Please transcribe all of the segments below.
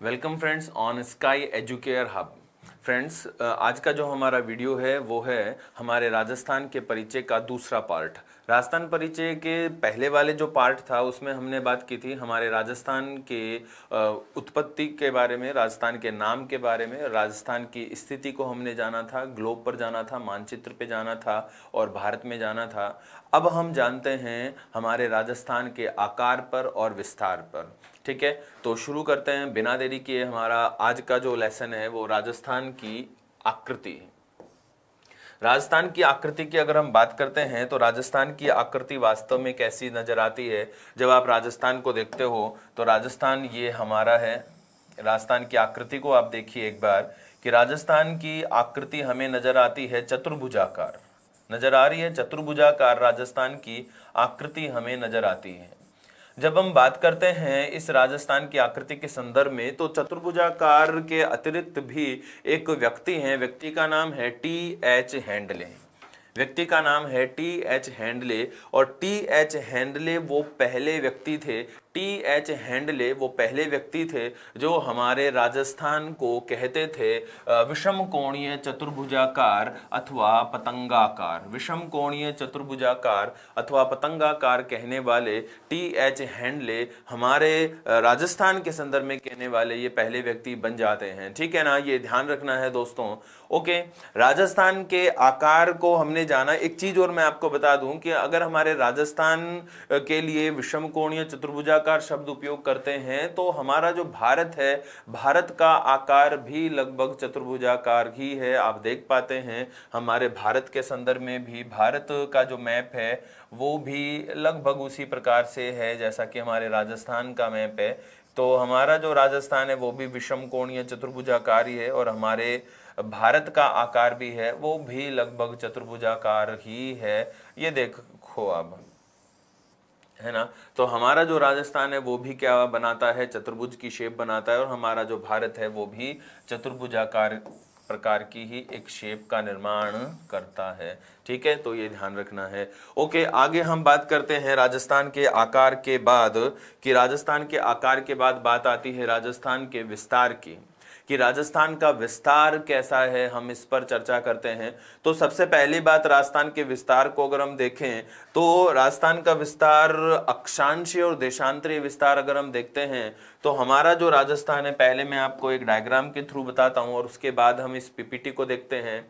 Welcome friends on sky educare hub. Friends, आज का जो हमारा वीडियो है वो है हमारे राजस्थान के परिचय का दूसरा पार्ट। राजस्थान परिचय के पहले वाले जो पार्ट था उसमें हमने बात की थी हमारे राजस्थान के उत्पत्ति के बारे में, राजस्थान के नाम के बारे में, राजस्थान की स्थिति को हमने जाना था, ग्लोब पर जाना था, मानचित्र पे जाना था और भारत में जाना था। अब हम जानते हैं हमारे राजस्थान के आकार पर और विस्तार पर। ठीक है, तो शुरू करते हैं बिना देरी किए। हमारा आज का जो लेसन है वो राजस्थान की आकृति है। राजस्थान की आकृति की अगर हम बात करते हैं तो राजस्थान की आकृति वास्तव में कैसी नजर आती है। जब आप राजस्थान को देखते हो तो राजस्थान ये हमारा है। राजस्थान की आकृति को आप देखिए एक बार कि राजस्थान की आकृति हमें नजर आती है चतुर्भुजाकार, नजर आ रही है चतुर्भुजाकार। राजस्थान की आकृति हमें नजर आती है। जब हम बात करते हैं इस राजस्थान की आकृति के संदर्भ में तो चतुर्भुजाकार के अतिरिक्त भी एक व्यक्ति हैं। व्यक्ति का नाम है टी.एच. हैंडले। व्यक्ति का नाम है टी.एच. हैंडले और टी.एच. हैंडले वो पहले व्यक्ति थे। टी.एच. हैंडले वो पहले व्यक्ति थे जो हमारे राजस्थान को कहते थे विषम कोणीय चतुर्भुजाकार अथवा पतंगाकार। विषम कोणीय चतुर्भुजाकार अथवा पतंगाकार कहने वाले टी.एच. हैंडले हमारे राजस्थान के संदर्भ में कहने वाले ये पहले व्यक्ति बन जाते हैं। ठीक है ना, ये ध्यान रखना है दोस्तों। ओके, राजस्थान के आकार को हमने जाना। एक चीज और मैं आपको बता दूं कि अगर हमारे राजस्थान के लिए विषम कोणीय चतुर्भुजाकार शब्द उपयोग करते हैं तो हमारा जो भारत है, भारत का आकार भी लगभग चतुर्भुजाकार ही है। आप देख पाते हैं हमारे भारत के संदर्भ में भी भारत का जो मैप है वो भी लगभग उसी प्रकार से है जैसा कि हमारे राजस्थान का मैप है। तो हमारा जो राजस्थान है वो भी विषम कोणीय चतुर्भुजाकार ही है और हमारे भारत का आकार भी है वो भी लगभग चतुर्भुजाकार ही है। ये देखो अब, है ना। तो हमारा जो राजस्थान है वो भी क्या बनाता है, चतुर्भुज की शेप बनाता है और हमारा जो भारत है वो भी चतुर्भुजाकार प्रकार की ही एक शेप का निर्माण करता है। ठीक है, तो ये ध्यान रखना है। ओके, आगे हम बात करते हैं राजस्थान के आकार के बाद कि राजस्थान के आकार के बाद बात आती है राजस्थान के विस्तार की, कि राजस्थान का विस्तार कैसा है, हम इस पर चर्चा करते हैं। तो सबसे पहली बात, राजस्थान के विस्तार को अगर हम देखें तो राजस्थान का विस्तार अक्षांशीय और देशांतरीय विस्तार अगर हम देखते हैं तो हमारा जो राजस्थान है, पहले मैं आपको एक डायग्राम के थ्रू बताता हूं और उसके बाद हम इस पीपीटी को देखते हैं।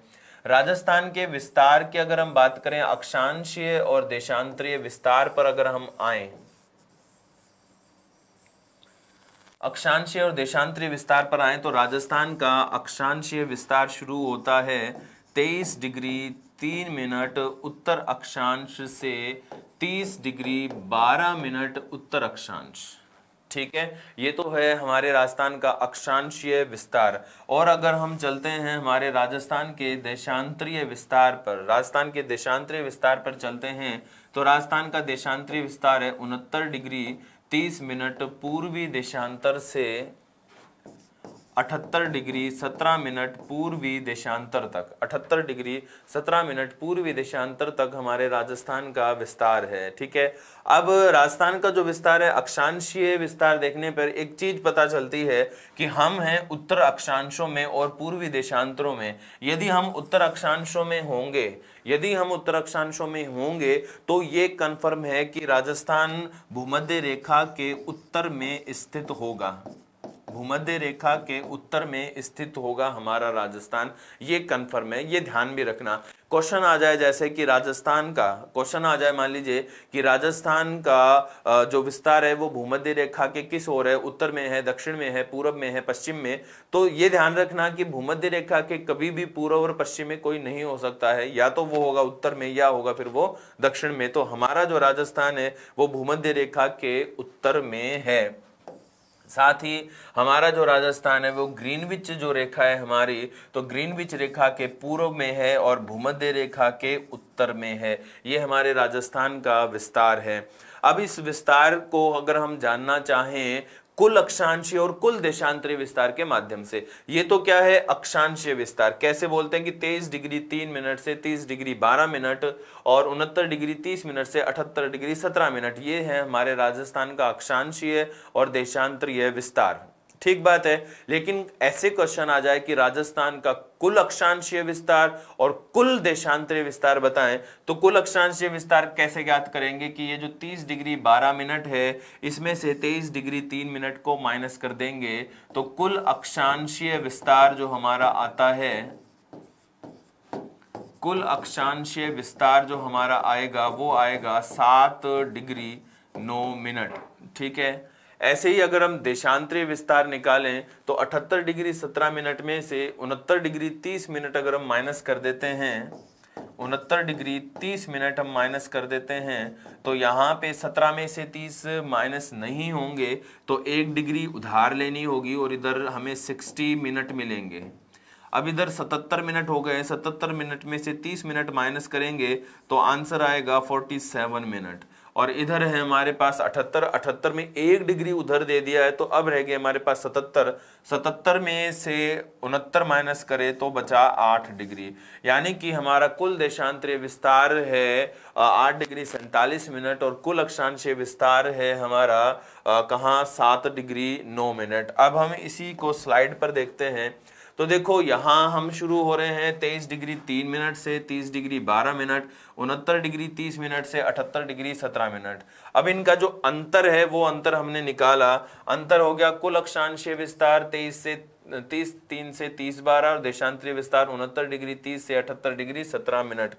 राजस्थान के विस्तार की अगर हम बात करें, अक्षांशीय और देशांतरीय विस्तार पर अगर हम आए, अक्षांशीय और देशांतरीय विस्तार पर आए तो राजस्थान का अक्षांशीय विस्तार शुरू होता है 23 डिग्री 3 मिनट उत्तर अक्षांश से 30 डिग्री 12 मिनट उत्तर अक्षांश। ठीक है, ये तो है हमारे राजस्थान का अक्षांशीय विस्तार। और अगर हम चलते हैं हमारे राजस्थान के देशांतरीय विस्तार पर, राजस्थान के देशांतरीय विस्तार पर चलते हैं तो राजस्थान का देशांतरीय विस्तार है 69 डिग्री 30 मिनट पूर्वी देशांतर से 78 डिग्री 17 मिनट पूर्वी देशांतर तक। 78 डिग्री 17 मिनट पूर्वी देशांतर तक हमारे राजस्थान का विस्तार है। ठीक है, अब राजस्थान का जो विस्तार है, अक्षांशीय विस्तार देखने पर एक चीज पता चलती है कि हम हैं उत्तर अक्षांशों में और पूर्वी देशांतरों में। यदि हम उत्तर अक्षांशों में होंगे, यदि हम उत्तर अक्षांशों में होंगे तो ये कन्फर्म है कि राजस्थान भूमध्य रेखा के उत्तर में स्थित होगा। भूमध्य रेखा के उत्तर में स्थित होगा हमारा राजस्थान, ये कन्फर्म है। ये ध्यान भी रखना। क्वेश्चन आ जाए जैसे कि राजस्थान का क्वेश्चन आ जाए, मान लीजिए कि राजस्थान का जो विस्तार है वो भूमध्य रेखा के किस ओर है, उत्तर में है, दक्षिण में है, पूर्व में है, पश्चिम में। तो ये ध्यान रखना कि भूमध्य रेखा के कभी भी पूर्व और पश्चिम में कोई नहीं हो सकता है, या तो वो होगा उत्तर में या होगा फिर वो दक्षिण में। तो हमारा जो राजस्थान है वो भूमध्य रेखा के उत्तर में है। साथ ही हमारा जो राजस्थान है वो ग्रीनविच जो रेखा है हमारी, तो ग्रीनविच रेखा के पूर्व में है और भूमध्य रेखा के उत्तर में है। ये हमारे राजस्थान का विस्तार है। अब इस विस्तार को अगर हम जानना चाहें कुल अक्षांशीय और कुल देशांतरीय विस्तार के माध्यम से, ये तो क्या है अक्षांशीय विस्तार, कैसे बोलते हैं कि 23 डिग्री 3 मिनट से 30 डिग्री 12 मिनट और 69 डिग्री 30 मिनट से 78 डिग्री 17 मिनट, ये है हमारे राजस्थान का अक्षांशीय और देशांतरीय विस्तार। ठीक बात है। लेकिन ऐसे क्वेश्चन आ जाए कि राजस्थान का कुल अक्षांशीय विस्तार और कुल देशांतरीय विस्तार बताएं, तो कुल अक्षांशीय विस्तार कैसे ज्ञात करेंगे कि ये जो 30 डिग्री 12 मिनट है इसमें से 23 डिग्री 3 मिनट को माइनस कर देंगे तो कुल अक्षांशीय विस्तार जो हमारा आता है, कुल अक्षांशीय विस्तार जो हमारा आएगा वो आएगा 7 डिग्री 9 मिनट। ठीक है। ऐसे ही अगर हम देशांतरीय विस्तार निकालें तो 78 डिग्री 17 मिनट में से 69 डिग्री 30 मिनट अगर हम माइनस कर देते हैं, 69 डिग्री 30 मिनट हम माइनस कर देते हैं तो यहाँ पे 17 में से 30 माइनस नहीं होंगे तो 1 डिग्री उधार लेनी होगी और इधर हमें 60 मिनट मिलेंगे। अब इधर 77 मिनट हो गए, 77 मिनट में से 30 मिनट माइनस करेंगे तो आंसर आएगा 47 मिनट। और इधर है हमारे पास 78, 78 में 1 डिग्री उधर दे दिया है तो अब रह गए हमारे पास 77, 77 में से 69 माइनस करें तो बचा 8 डिग्री। यानी कि हमारा कुल देशांतरीय विस्तार है 8 डिग्री 47 मिनट और कुल अक्षांशीय विस्तार है हमारा कहाँ 7 डिग्री 9 मिनट। अब हम इसी को स्लाइड पर देखते हैं तो देखो यहाँ हम शुरू हो रहे हैं 23 डिग्री 3 मिनट से, 30 डिग्री 12 मिनट, 69 डिग्री 30 मिनट से 78 डिग्री 17 मिनट। अब इनका जो अंतर है वो अंतर हमने निकाला, अंतर हो गया कुल अक्षांशीय विस्तार 23 से 30 3 से 30 12 और देशांतरीय विस्तार 69 डिग्री 30 से 78 डिग्री 17 मिनट।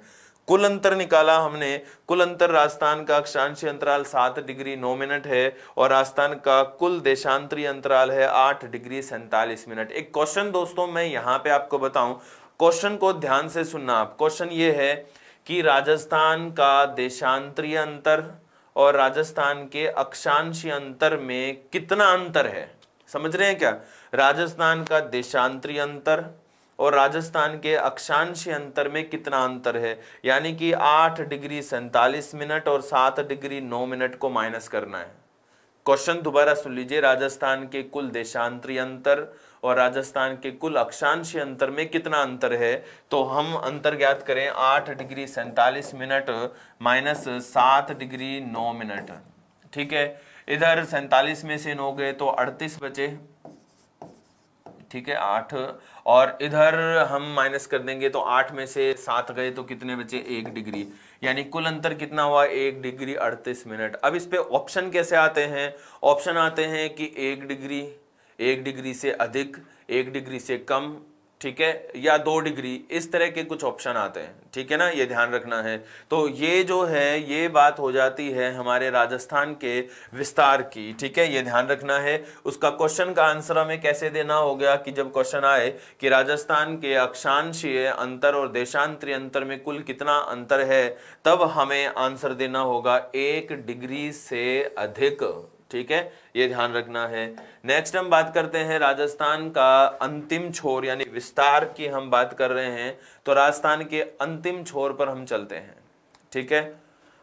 कुल अंतर निकाला हमने, कुल अंतर राजस्थान का अक्षांशीय अंतराल 7 डिग्री 9 मिनट है और राजस्थान का कुल देशांतरीय अंतराल है 8 डिग्री 47 मिनट। एक क्वेश्चन दोस्तों मैं यहाँ पे आपको बताऊं, क्वेश्चन को ध्यान से सुनना आप। क्वेश्चन ये है कि राजस्थान का देशांतरीय अंतर और राजस्थान के अक्षांशीय अंतर में कितना अंतर है, समझ रहे हैं क्या? राजस्थान का देशांतरीय अंतर और राजस्थान के अक्षांशीय अंतर में कितना अंतर है, यानी कि 8 डिग्री 47 मिनट और 7 डिग्री 9 मिनट को माइनस करना है। क्वेश्चन दोबारा सुन लीजिए, राजस्थान के कुल देशांतरीय अंतर और राजस्थान के कुल अक्षांशीय अंतर में कितना अंतर है, तो हम अंतर ज्ञात करें 8 degree 47 minute minus 7 degree 9 minute. ठीक है, इधर 47 में से 9 गए तो 38 बचे, ठीक है 8, और इधर हम माइनस कर देंगे तो 8 में से 7 गए तो कितने बचे 1 डिग्री, यानी कुल अंतर कितना हुआ 1 डिग्री 38 मिनट। अब इस पे ऑप्शन कैसे आते हैं? ऑप्शन आते हैं कि 1 डिग्री, 1 डिग्री से अधिक, 1 डिग्री से कम, ठीक है, या 2 डिग्री, इस तरह के कुछ ऑप्शन आते हैं। ठीक है ना, ये ध्यान रखना है। तो ये जो है ये बात हो जाती है हमारे राजस्थान के विस्तार की। ठीक है, ये ध्यान रखना है। उसका क्वेश्चन का आंसर हमें कैसे देना हो गया कि जब क्वेश्चन आए कि राजस्थान के अक्षांशीय अंतर और देशांतरीय अंतर में कुल कितना अंतर है, तब हमें आंसर देना होगा 1 डिग्री से अधिक। ठीक है, ये ध्यान रखना है। नेक्स्ट हम बात करते हैं राजस्थान का अंतिम छोर, यानी विस्तार की हम बात कर रहे हैं, तो राजस्थान के अंतिम छोर पर हम चलते हैं। ठीक है,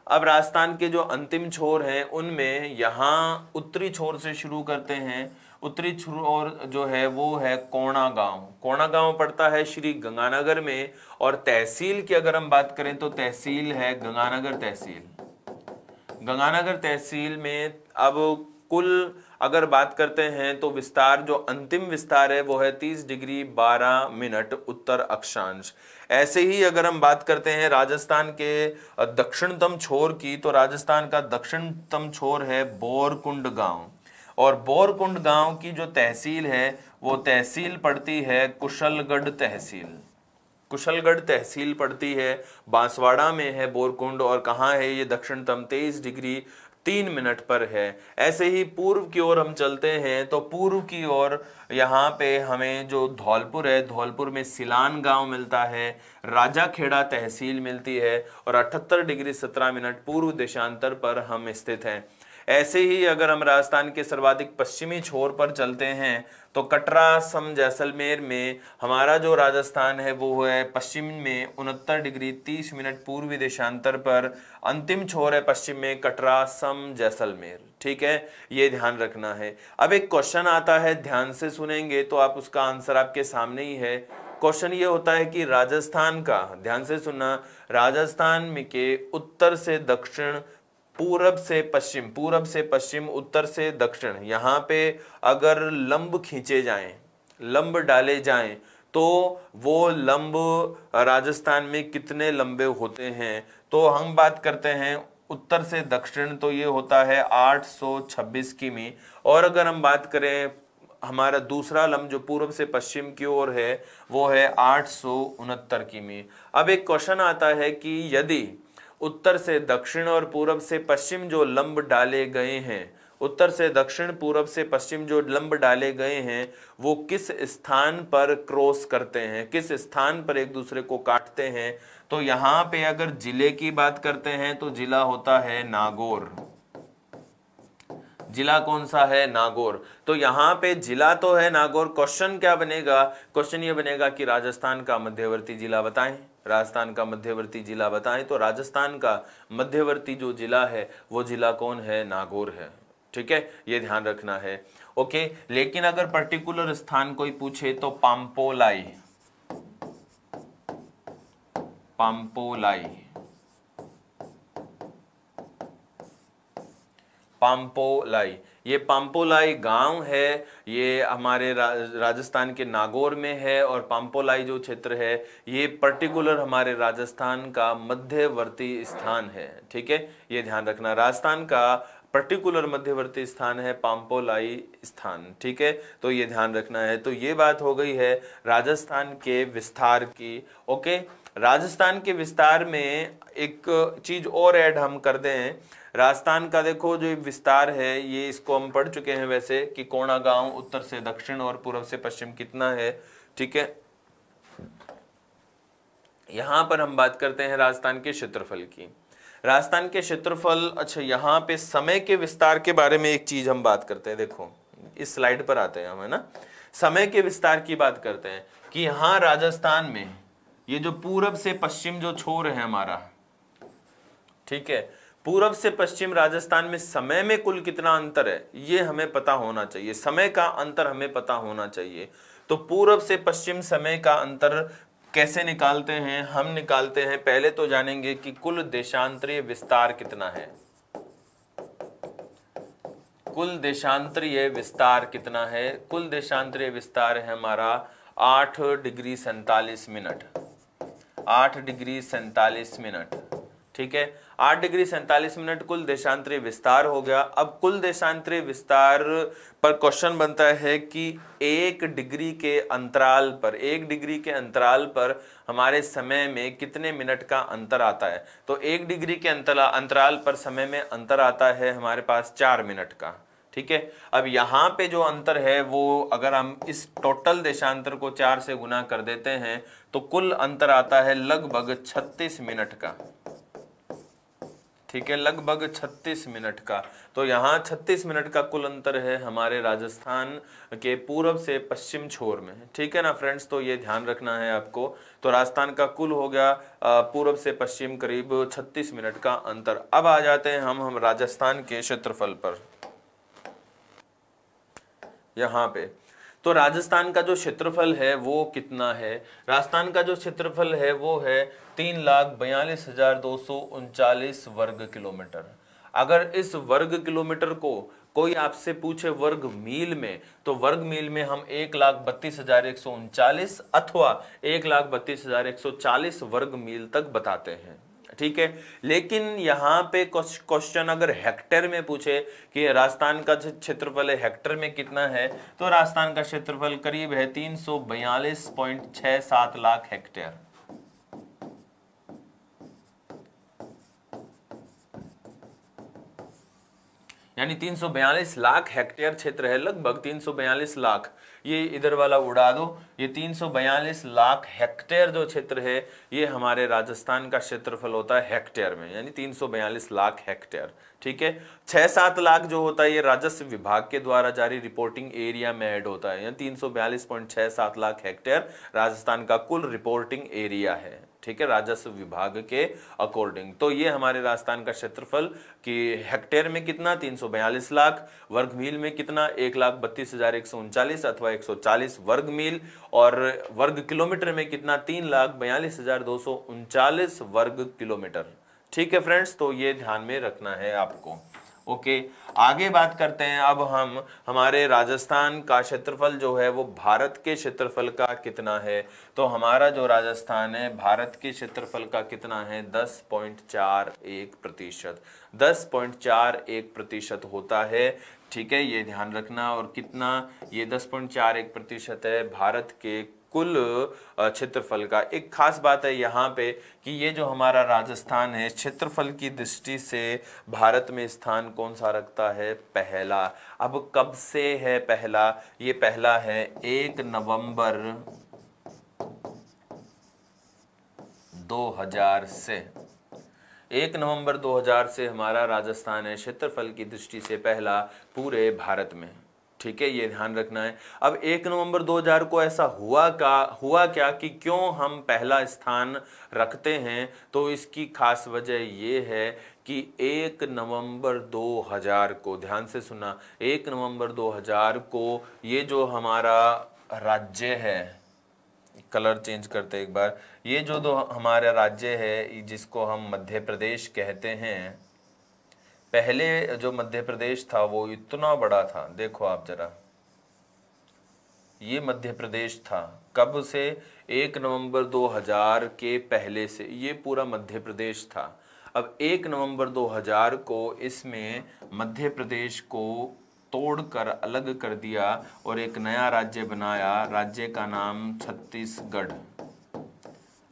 अब राजस्थान के जो अंतिम छोर हैं उनमें यहाँ उत्तरी छोर से शुरू करते हैं। उत्तरी छोर जो है वो है कोणा गांव। कोणा गांव पड़ता है श्री गंगानगर में, और तहसील की अगर हम बात करें तो तहसील है गंगानगर तहसील। गंगानगर तहसील में अब कुल अगर बात करते हैं तो विस्तार जो अंतिम विस्तार है वो है 30 डिग्री 12 मिनट उत्तर अक्षांश। ऐसे ही अगर हम बात करते हैं राजस्थान के दक्षिणतम छोर की, तो राजस्थान का दक्षिणतम छोर है बोरकुंड गांव, और बोरकुंड गांव की जो तहसील है वो तहसील पड़ती है कुशलगढ़ तहसील। कुशलगढ़ तहसील पड़ती है, बांसवाड़ा में है बोरकुंड, और कहाँ है ये दक्षिणतम 23 डिग्री 3 मिनट पर है। ऐसे ही पूर्व की ओर हम चलते हैं तो पूर्व की ओर यहाँ पे हमें जो धौलपुर है, धौलपुर में सिलान गांव मिलता है, राजाखेड़ा तहसील मिलती है, और 78 डिग्री 17 मिनट पूर्व देशांतर पर हम स्थित हैं। ऐसे ही अगर हम राजस्थान के सर्वाधिक पश्चिमी छोर पर चलते हैं तो कटरा सम जैसलमेर में हमारा जो राजस्थान है वो है पश्चिम में 69 डिग्री 30 मिनट पूर्वी देशांतर पर। अंतिम छोर है पश्चिम में कटरा सम जैसलमेर। ठीक है, ये ध्यान रखना है। अब एक क्वेश्चन आता है, ध्यान से सुनेंगे तो आप उसका आंसर आपके सामने ही है। क्वेश्चन ये होता है कि राजस्थान का, ध्यान से सुनना, राजस्थान में के उत्तर से दक्षिण पूरब से पश्चिम, पूरब से पश्चिम, उत्तर से दक्षिण, यहाँ पे अगर लंब खींचे जाएं, लंब डाले जाएं, तो वो लंब राजस्थान में कितने लंबे होते हैं? तो हम बात करते हैं उत्तर से दक्षिण, तो ये होता है 826 किमी। और अगर हम बात करें हमारा दूसरा लंब जो पूर्व से पश्चिम की ओर है, वो है 869 किमी। अब एक क्वेश्चन आता है कि यदि उत्तर से दक्षिण और पूरब से पश्चिम जो लंब डाले गए हैं, उत्तर से दक्षिण पूरब से पश्चिम जो लंब डाले गए हैं, वो किस स्थान पर क्रॉस करते हैं, किस स्थान पर एक दूसरे को काटते हैं? तो यहाँ पे अगर जिले की बात करते हैं तो जिला होता है नागौर। जिला कौन सा है? नागौर। तो यहाँ पे जिला तो है नागौर। क्वेश्चन क्या बनेगा? क्वेश्चन ये बनेगा कि राजस्थान का मध्यवर्ती जिला बताएं, राजस्थान का मध्यवर्ती जिला बताएं। तो राजस्थान का मध्यवर्ती जो जिला है वो जिला कौन है? नागौर है। ठीक है, ये ध्यान रखना है। ओके, लेकिन अगर पर्टिकुलर स्थान कोई पूछे तो पाम्पोलाई, पाम्पोलाई, पाम्पोलाई, ये पाम्पोलाई गांव है, ये हमारे राजस्थान के नागौर में है। और पाम्पोलाई जो क्षेत्र है ये पर्टिकुलर हमारे राजस्थान का मध्यवर्ती स्थान है। ठीक है, ये ध्यान रखना, राजस्थान का पर्टिकुलर मध्यवर्ती स्थान है पाम्पोलाई स्थान। ठीक है, तो ये ध्यान रखना है। तो ये बात हो गई है राजस्थान के विस्तार की। ओके, राजस्थान के विस्तार में एक चीज और ऐड हम कर दें। राजस्थान का देखो जो विस्तार है ये इसको हम पढ़ चुके हैं वैसे कि कोणा गांव उत्तर से दक्षिण और पूर्व से पश्चिम कितना है। ठीक है, यहां पर हम बात करते हैं राजस्थान के क्षेत्रफल की। राजस्थान के क्षेत्रफल, अच्छा यहाँ पे समय के विस्तार के बारे में एक चीज हम बात करते हैं। देखो इस स्लाइड पर आते हैं हम, है ना, समय के विस्तार की बात करते हैं कि यहाँ राजस्थान में ये जो पूरब से पश्चिम जो छोर है हमारा, ठीक है, पूरब से पश्चिम राजस्थान में समय में कुल कितना अंतर है ये हमें पता होना चाहिए। समय का अंतर हमें पता होना चाहिए। तो पूरब से पश्चिम समय का अंतर कैसे निकालते हैं? हम निकालते हैं, पहले तो जानेंगे कि कुल देशांतरीय विस्तार कितना है। कुल देशांतरीय विस्तार कितना है? कुल देशांतरीय विस्तार है हमारा 8 डिग्री 47 मिनट, 8 डिग्री 47 मिनट। ठीक है, 8 डिग्री 47 मिनट कुल देशांतरीय विस्तार हो गया। अब कुल देशांतरीय विस्तार पर क्वेश्चन बनता है कि 1 डिग्री के अंतराल पर, 1 डिग्री के अंतराल पर हमारे समय में कितने मिनट का अंतर आता है? तो 1 डिग्री के अंतराल पर समय में अंतर आता है हमारे पास 4 मिनट का। ठीक है, अब यहाँ पे जो अंतर है वो अगर हम इस टोटल देशांतर को 4 से गुना कर देते हैं तो कुल अंतर आता है लगभग 36 मिनट का। ठीक है, लगभग 36 मिनट का। तो यहाँ 36 मिनट का कुल अंतर है हमारे राजस्थान के पूर्व से पश्चिम छोर में। ठीक है ना फ्रेंड्स, तो ये ध्यान रखना है आपको। तो राजस्थान का कुल हो गया पूर्व से पश्चिम करीब 36 मिनट का अंतर। अब आ जाते हैं हम राजस्थान के क्षेत्रफल पर। यहाँ पे तो राजस्थान का जो क्षेत्रफल है वो कितना है? राजस्थान का जो क्षेत्रफल है वो है 3,42,239 वर्ग किलोमीटर। अगर इस वर्ग किलोमीटर को कोई आपसे पूछे वर्ग मील में, तो वर्ग मील में हम 1,32,139 अथवा 1,32,140 वर्ग मील तक बताते हैं। ठीक है, लेकिन यहाँ पे क्वेश्चन अगर हेक्टेयर में पूछे कि राजस्थान का क्षेत्रफल हेक्टेयर में कितना है, तो राजस्थान का क्षेत्रफल करीब है 342.67 लाख हेक्टेयर। यानी 342 लाख हेक्टेयर क्षेत्र है, लगभग 342 लाख। ये इधर वाला उड़ा दो, ये 342 लाख हेक्टेयर जो क्षेत्र है ये हमारे राजस्थान का क्षेत्रफल होता है हेक्टेयर में, यानी 342 लाख हेक्टेयर। ठीक है, 6-7 लाख जो होता है ये राजस्व विभाग के द्वारा जारी रिपोर्टिंग एरिया में ऐड होता है। यानी 342.67 लाख हेक्टेयर राजस्थान का कुल रिपोर्टिंग एरिया है। ठीक है, राजस्व विभाग के अकॉर्डिंग। तो ये हमारे राजस्थान का क्षेत्रफल कि हेक्टेयर में कितना 342 लाख, वर्ग मील में कितना 1,32,139 अथवा 140 वर्ग मील, और वर्ग किलोमीटर में कितना 3,42,239 वर्ग किलोमीटर। ठीक है फ्रेंड्स, तो ये ध्यान में रखना है आपको। ओके, आगे बात करते हैं। अब हम हमारे राजस्थान का क्षेत्रफल जो है वो भारत के क्षेत्रफल का कितना है। तो हमारा जो राजस्थान है भारत के क्षेत्रफल का कितना है, 10.41%। 10.41% होता है, ठीक है, ये ध्यान रखना। और कितना, ये 10.41% है भारत के कुल क्षेत्रफल का। एक खास बात है यहाँ पे कि ये जो हमारा राजस्थान है क्षेत्रफल की दृष्टि से भारत में स्थान कौन सा रखता है, पहला। अब कब से है पहला, ये पहला है 1 नवंबर 2000 से। 1 नवंबर 2000 से हमारा राजस्थान है क्षेत्रफल की दृष्टि से पहला पूरे भारत में, ठीक है, ये ध्यान रखना है। अब 1 नवंबर 2000 को ऐसा हुआ क्या कि क्यों हम पहला स्थान रखते हैं, तो इसकी खास वजह ये है कि 1 नवंबर 2000 को, ध्यान से सुना, 1 नवंबर 2000 को ये जो हमारा राज्य है, कलर चेंज करते एक बार, ये जो दो हमारा राज्य है जिसको हम मध्य प्रदेश कहते हैं, पहले जो मध्य प्रदेश था वो इतना बड़ा था, देखो आप जरा, ये मध्य प्रदेश था कब से, 1 नवंबर 2000 के पहले से ये पूरा मध्य प्रदेश था। अब 1 नवंबर 2000 को इसमें मध्य प्रदेश को तोड़कर अलग कर दिया और एक नया राज्य बनाया, राज्य का नाम छत्तीसगढ़।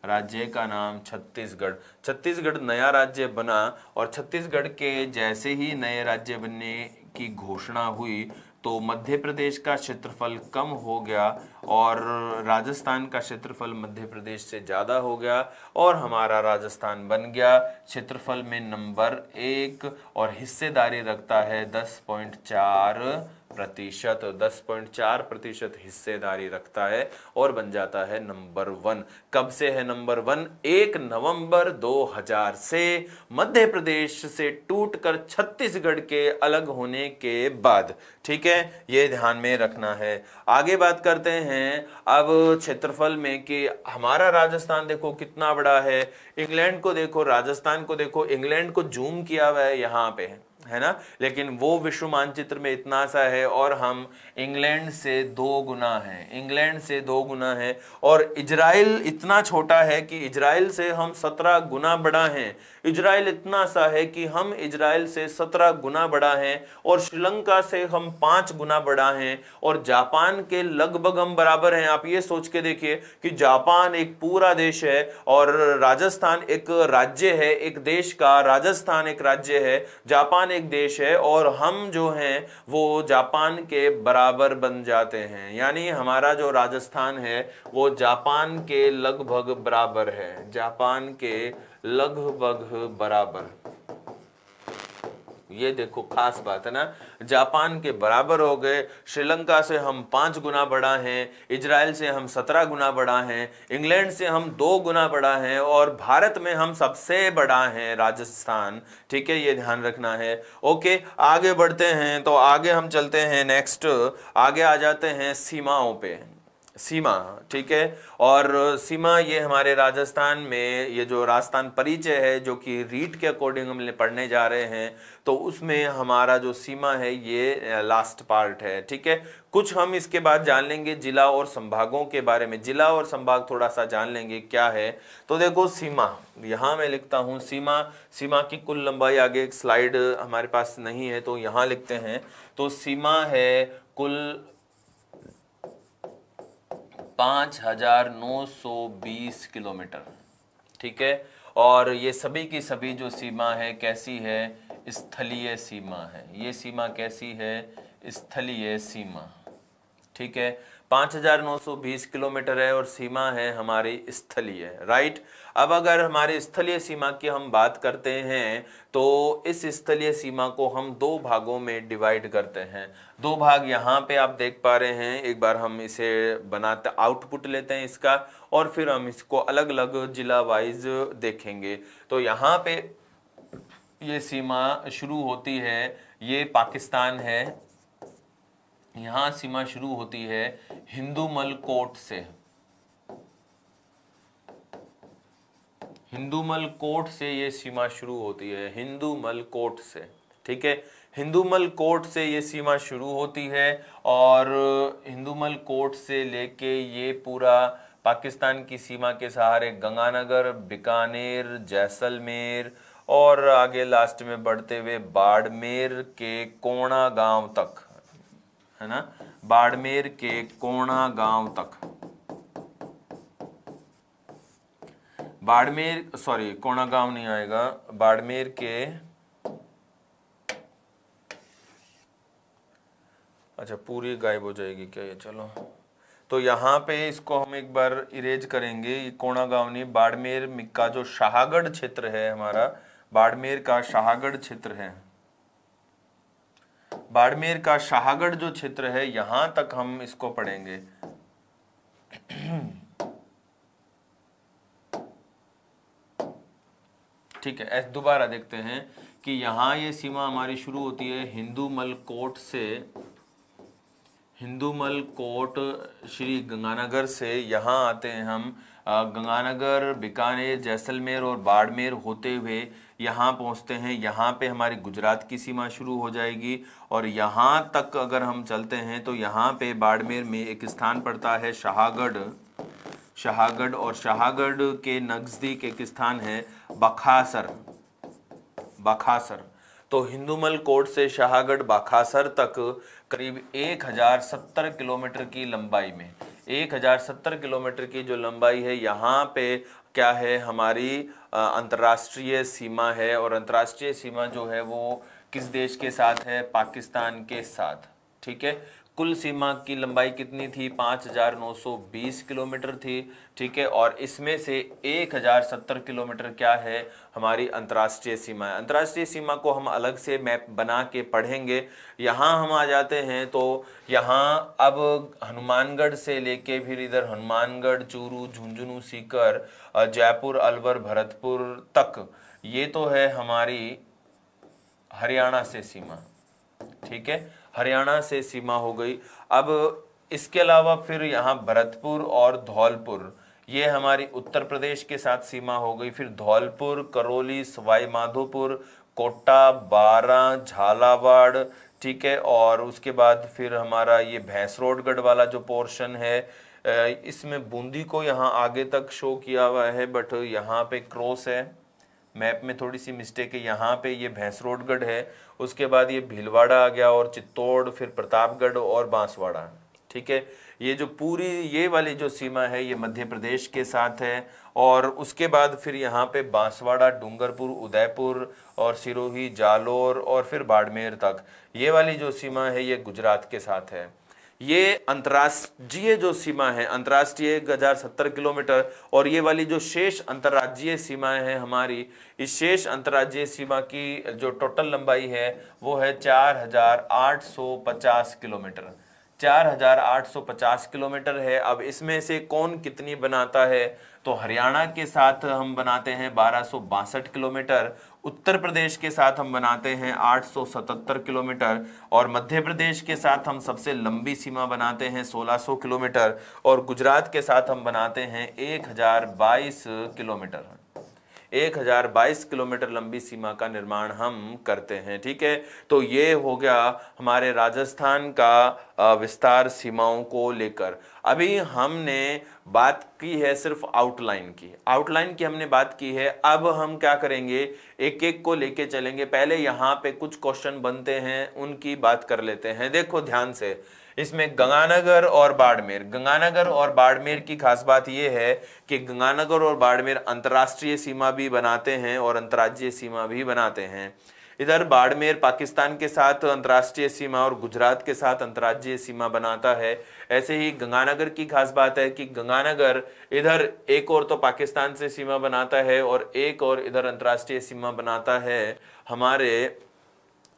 राज्य का नाम छत्तीसगढ़। छत्तीसगढ़ नया राज्य बना और छत्तीसगढ़ के जैसे ही नए राज्य बनने की घोषणा हुई तो मध्य प्रदेश का क्षेत्रफल कम हो गया और राजस्थान का क्षेत्रफल मध्य प्रदेश से ज़्यादा हो गया और हमारा राजस्थान बन गया क्षेत्रफल में नंबर 1 और हिस्सेदारी रखता है 10.4%। 10.4% हिस्सेदारी रखता है और बन जाता है नंबर 1। कब से है नंबर 1? 1 नवंबर 2000 से, मध्य प्रदेश से टूटकर छत्तीसगढ़ के अलग होने के बाद, ठीक है, ये ध्यान में रखना है। आगे बात करते हैं अब क्षेत्रफल में कि हमारा राजस्थान देखो कितना बड़ा है, इंग्लैंड को देखो, राजस्थान को देखो, इंग्लैंड को जूम किया हुआ है यहाँ पे, है ना, लेकिन वो विश्व मानचित्र में इतना सा है और हम इंग्लैंड से 2 गुना हैं, इंग्लैंड से 2 गुना है। और इजराइल इतना छोटा है कि इजराइल से हम 17 गुना बड़ा हैं। इजराइल इतना सा है कि हम इजराइल से 17 गुना बड़ा हैं और श्रीलंका से हम 5 गुना बड़ा हैं और जापान के लगभग हम बराबर हैं। आप ये सोच के देखिए कि जापान एक पूरा देश है और राजस्थान एक राज्य है, एक देश का राजस्थान एक राज्य है, जापान एक देश है और हम जो हैं वो जापान के बराबर बन जाते हैं। यानी हमारा जो राजस्थान है वो जापान के लगभग बराबर है, जापान के लगभग बराबर। ये देखो खास बात है ना, जापान के बराबर हो गए। श्रीलंका से हम 5 गुना बड़ा हैं, इजराइल से हम 17 गुना बड़ा हैं, इंग्लैंड से हम 2 गुना बड़ा हैं और भारत में हम सबसे बड़ा हैं राजस्थान, ठीक है, ये ध्यान रखना है। ओके, आगे बढ़ते हैं तो आगे हम चलते हैं, नेक्स्ट आगे आ जाते हैं सीमाओं पे। सीमा, ठीक है, और सीमा ये हमारे राजस्थान में ये जो राजस्थान परिचय है जो कि रीट के अकॉर्डिंग हम पढ़ने जा रहे हैं, तो उसमें हमारा जो सीमा है ये लास्ट पार्ट है, ठीक है। कुछ हम इसके बाद जान लेंगे जिला और संभागों के बारे में, जिला और संभाग थोड़ा सा जान लेंगे क्या है। तो देखो सीमा, यहाँ मैं लिखता हूँ सीमा, सीमा की कुल लंबाई, आगे एक स्लाइड हमारे पास नहीं है तो यहाँ लिखते हैं। तो सीमा है कुल 5920 किलोमीटर, ठीक है, और ये सभी की सभी जो सीमा है कैसी है, स्थलीय सीमा है। ये सीमा कैसी है, स्थलीय सीमा, ठीक है, 5920 किलोमीटर है और सीमा है हमारी स्थलीय, राइट। अब अगर हमारे स्थलीय सीमा की हम बात करते हैं तो इस स्थलीय सीमा को हम 2 भागों में डिवाइड करते हैं। 2 भाग यहाँ पे आप देख पा रहे हैं, एक बार हम इसे बनाते आउटपुट लेते हैं इसका और फिर हम इसको अलग अलग जिला वाइज देखेंगे। तो यहाँ पे ये सीमा शुरू होती है, ये पाकिस्तान है, यहाँ सीमा शुरू होती है हिंदूमल कोट से, हिंदूमल कोट से ये सीमा शुरू होती है, हिंदूमल कोट से, ठीक है। हिंदूमल कोट से ये सीमा शुरू होती है और हिंदूमल कोट से लेके ये पूरा पाकिस्तान की सीमा के सहारे गंगानगर, बीकानेर, जैसलमेर और आगे लास्ट में बढ़ते हुए बाड़मेर के कोणा गांव तक, है ना, बाड़मेर के कोणा गांव तक, बाड़मेर, सॉरी कोणा गांव नहीं आएगा, बाड़मेर के, अच्छा पूरी गायब हो जाएगी क्या ये, चलो तो यहाँ पे इसको हम एक बार इरेज करेंगे। ये कोणा गांव नहीं, बाड़मेर का जो शाहगढ़ क्षेत्र है हमारा, बाड़मेर का शाहगढ़ क्षेत्र है, बाड़मेर का शाहगढ़ जो क्षेत्र है यहां तक हम इसको पढ़ेंगे। ठीक है, ऐसे दोबारा देखते हैं कि यहाँ ये सीमा हमारी शुरू होती है हिंदूमल कोट से, हिंदूमल कोट श्री गंगानगर से, यहाँ आते हैं हम गंगानगर, बीकानेर, जैसलमेर और बाड़मेर होते हुए यहाँ पहुँचते हैं। यहाँ पे हमारी गुजरात की सीमा शुरू हो जाएगी और यहाँ तक अगर हम चलते हैं तो यहाँ पे बाड़मेर में एक स्थान पड़ता है शाहगढ़, शाहगढ़, और शाहगढ़ के नज़दीक एक स्थान है बखासर, बखासर। तो हिंदूमल कोट से शाहगढ़ बखासर तक करीब 1070 किलोमीटर की लंबाई में, 1070 किलोमीटर की जो लंबाई है यहाँ पे क्या है, हमारी अंतर्राष्ट्रीय सीमा है। और अंतर्राष्ट्रीय सीमा जो है वो किस देश के साथ है, पाकिस्तान के साथ, ठीक है। कुल सीमा की लंबाई कितनी थी, 5920 किलोमीटर थी, ठीक है। और इसमें से 1070 किलोमीटर क्या है, हमारी अंतर्राष्ट्रीय सीमा है। अंतर्राष्ट्रीय सीमा को हम अलग से मैप बना के पढ़ेंगे। यहाँ हम आ जाते हैं तो यहाँ अब हनुमानगढ़ से लेके फिर इधर हनुमानगढ़, चूरू, झुंझुनू, सीकर, जयपुर, अलवर, भरतपुर तक, ये तो है हमारी हरियाणा से सीमा, ठीक है, हरियाणा से सीमा हो गई। अब इसके अलावा फिर यहाँ भरतपुर और धौलपुर, ये हमारी उत्तर प्रदेश के साथ सीमा हो गई। फिर धौलपुर, करौली, सवाई माधोपुर, कोटा, बारां, झालावाड़, ठीक है। और उसके बाद फिर हमारा ये भैंसरोडगढ़ वाला जो पोर्शन है, इसमें बूंदी को यहाँ आगे तक शो किया हुआ है बट यहाँ पे क्रॉस है, मैप में थोड़ी सी मिस्टेक है। यहाँ पे ये भैंसरोडगढ़ है, उसके बाद ये भीलवाड़ा आ गया और चित्तौड़, फिर प्रतापगढ़ और बांसवाड़ा, ठीक है। ये जो पूरी ये वाली जो सीमा है ये मध्य प्रदेश के साथ है। और उसके बाद फिर यहाँ पे बांसवाड़ा, डूंगरपुर, उदयपुर और सिरोही, जालोर और फिर बाड़मेर तक, ये वाली जो सीमा है ये गुजरात के साथ है। ये अंतर्राष्ट्रीय जो सीमा है, अंतर्राष्ट्रीय 1070 किलोमीटर, और ये वाली जो शेष अंतर्राज्यीय सीमाएं हैं हमारी, इस शेष अंतर्राज्यीय सीमा की जो टोटल लंबाई है वो है 4850 किलोमीटर, 4850 किलोमीटर है। अब इसमें से कौन कितनी बनाता है, तो हरियाणा के साथ हम बनाते हैं 1262 किलोमीटर, उत्तर प्रदेश के साथ हम बनाते हैं 877 किलोमीटर, और मध्य प्रदेश के साथ हम सबसे लंबी सीमा बनाते हैं 1600 किलोमीटर, और गुजरात के साथ हम बनाते हैं 1022 किलोमीटर, 1022 किलोमीटर लंबी सीमा का निर्माण हम करते हैं, ठीक है। तो ये हो गया हमारे राजस्थान का विस्तार सीमाओं को लेकर। अभी हमने बात की है सिर्फ आउटलाइन की, आउटलाइन की हमने बात की है। अब हम क्या करेंगे, एक एक को लेके चलेंगे। पहले यहाँ पे कुछ क्वेश्चन बनते हैं, उनकी बात कर लेते हैं। देखो ध्यान से, इसमें गंगानगर और बाड़मेर, गंगानगर और बाड़मेर की खास बात यह है कि गंगानगर और बाड़मेर अंतर्राष्ट्रीय सीमा भी बनाते हैं और अंतर्राज्यीय सीमा भी बनाते हैं। इधर बाड़मेर पाकिस्तान के साथ अंतर्राष्ट्रीय सीमा और गुजरात के साथ अंतर्राज्यीय सीमा बनाता है। ऐसे ही गंगानगर की खास बात है कि गंगानगर इधर एक और तो पाकिस्तान से सीमा बनाता है और एक और इधर अंतर्राष्ट्रीय सीमा बनाता है हमारे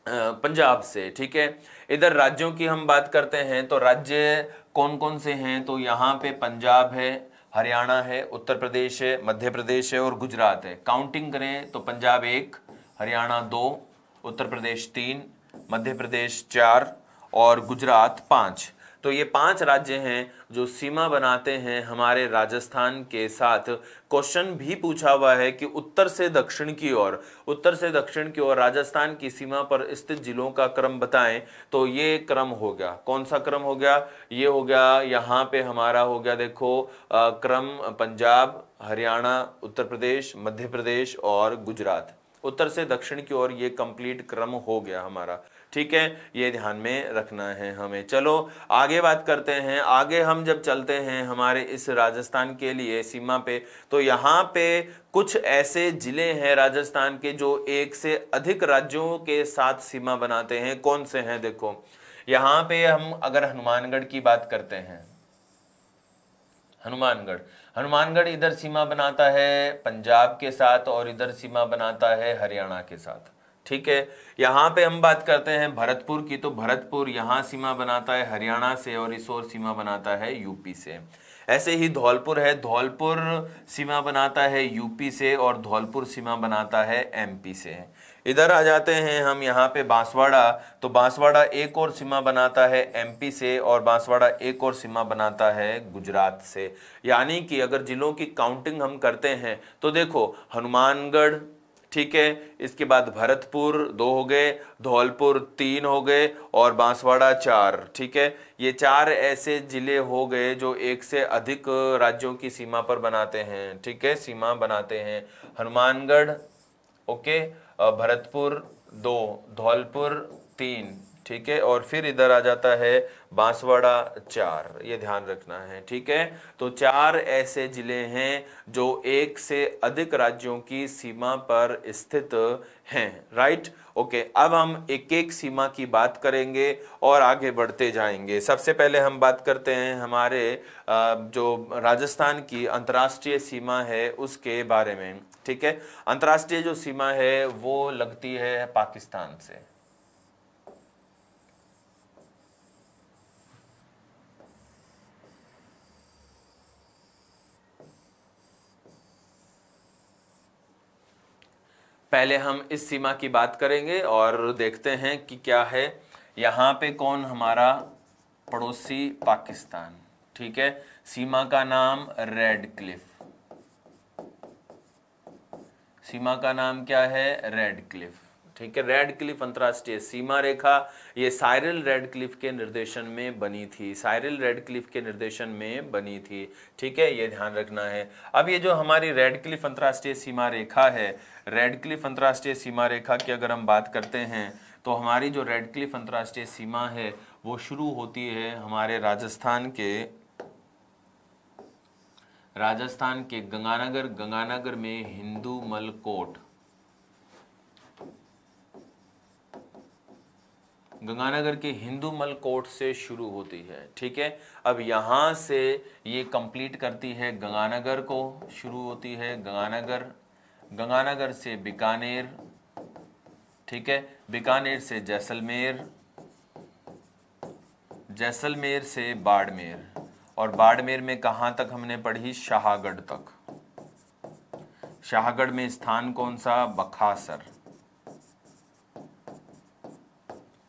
पंजाब से, ठीक है। इधर राज्यों की हम बात करते हैं तो राज्य कौन कौन से हैं, तो यहाँ पे पंजाब है, हरियाणा है, उत्तर प्रदेश है, मध्य प्रदेश है और गुजरात है। काउंटिंग करें तो पंजाब 1, हरियाणा 2, उत्तर प्रदेश 3, मध्य प्रदेश 4 और गुजरात 5। तो तो ये 5 राज्य हैं जो सीमा बनाते हैं हमारे राजस्थान के साथ। क्वेश्चन भी पूछा हुआ है कि उत्तर से दक्षिण की ओर राजस्थान की सीमा पर स्थित जिलों का क्रम बताएं। तो ये क्रम हो गया, कौन सा क्रम हो गया, ये हो गया, यहाँ पे हमारा हो गया देखो क्रम पंजाब, हरियाणा, उत्तर प्रदेश, मध्य प्रदेश और गुजरात। उत्तर से दक्षिण की ओर ये कंप्लीट क्रम हो गया हमारा, ठीक है, ये ध्यान में रखना है हमें। चलो आगे बात करते हैं। आगे हम जब चलते हैं हमारे इस राजस्थान के लिए सीमा पे, तो यहाँ पे कुछ ऐसे जिले हैं राजस्थान के जो एक से अधिक राज्यों के साथ सीमा बनाते हैं। कौन से हैं देखो, यहाँ पे हम अगर हनुमानगढ़ की बात करते हैं, हनुमानगढ़ इधर सीमा बनाता है पंजाब के साथ और इधर सीमा बनाता है हरियाणा के साथ, ठीक है। यहाँ पे हम बात करते हैं भरतपुर की, तो भरतपुर यहाँ सीमा बनाता है हरियाणा से और इस ओर सीमा बनाता है यूपी से। ऐसे ही धौलपुर है, धौलपुर सीमा बनाता है यूपी से और धौलपुर सीमा बनाता है एमपी से। इधर आ जाते हैं हम यहाँ पे बांसवाड़ा, तो बांसवाड़ा एक और सीमा बनाता है एमपी से और बांसवाड़ा एक और सीमा बनाता है गुजरात से। यानी कि अगर जिलों की काउंटिंग हम करते हैं तो देखो हनुमानगढ़, ठीक है, इसके बाद भरतपुर 2 हो गए, धौलपुर 3 हो गए और बांसवाड़ा 4, ठीक है। ये 4 ऐसे जिले हो गए जो एक से अधिक राज्यों की सीमा पर बनाते हैं, ठीक है, सीमा बनाते हैं। हनुमानगढ़, ओके, भरतपुर 2, धौलपुर 3, ठीक है, और फिर इधर आ जाता है बांसवाड़ा 4, ये ध्यान रखना है, ठीक है। तो 4 ऐसे जिले हैं जो एक से अधिक राज्यों की सीमा पर स्थित हैं, राइट, ओके। अब हम एक एक सीमा की बात करेंगे और आगे बढ़ते जाएंगे। सबसे पहले हम बात करते हैं हमारे जो राजस्थान की अंतर्राष्ट्रीय सीमा है उसके बारे में, ठीक है। अंतर्राष्ट्रीय जो सीमा है वो लगती है पाकिस्तान से। पहले हम इस सीमा की बात करेंगे और देखते हैं कि क्या है। यहाँ पे कौन हमारा पड़ोसी पाकिस्तान, ठीक है। सीमा का नाम रेड क्लिफ, सीमा का नाम क्या है, रेड क्लिफ, ठीक है। रेड क्लिफ अंतर्राष्ट्रीय सीमा रेखा ये साइरिल रेड क्लिफ के निर्देशन में बनी थी, साइरिल रेड क्लिफ के निर्देशन में बनी थी, ठीक है, ये ध्यान रखना है। अब ये जो हमारी रेड क्लिफ अंतर्राष्ट्रीय सीमा रेखा है, रेड क्लिफ अंतर्राष्ट्रीय सीमा रेखा की अगर हम बात करते हैं तो हमारी जो रेड क्लिफ अंतर्राष्ट्रीय सीमा है वो शुरू होती है हमारे राजस्थान के गंगानगर में हिंदूमल कोट, गंगानगर के हिंदूमल कोट से शुरू होती है, ठीक है। अब यहाँ से ये कंप्लीट करती है गंगानगर को, शुरू होती है गंगानगर से बीकानेर, ठीक है, बीकानेर से जैसलमेर, जैसलमेर से बाड़मेर और बाड़मेर में कहाँ तक हमने पढ़ी, शाहगढ़ तक। शाहगढ़ में स्थान कौन सा, बखासर,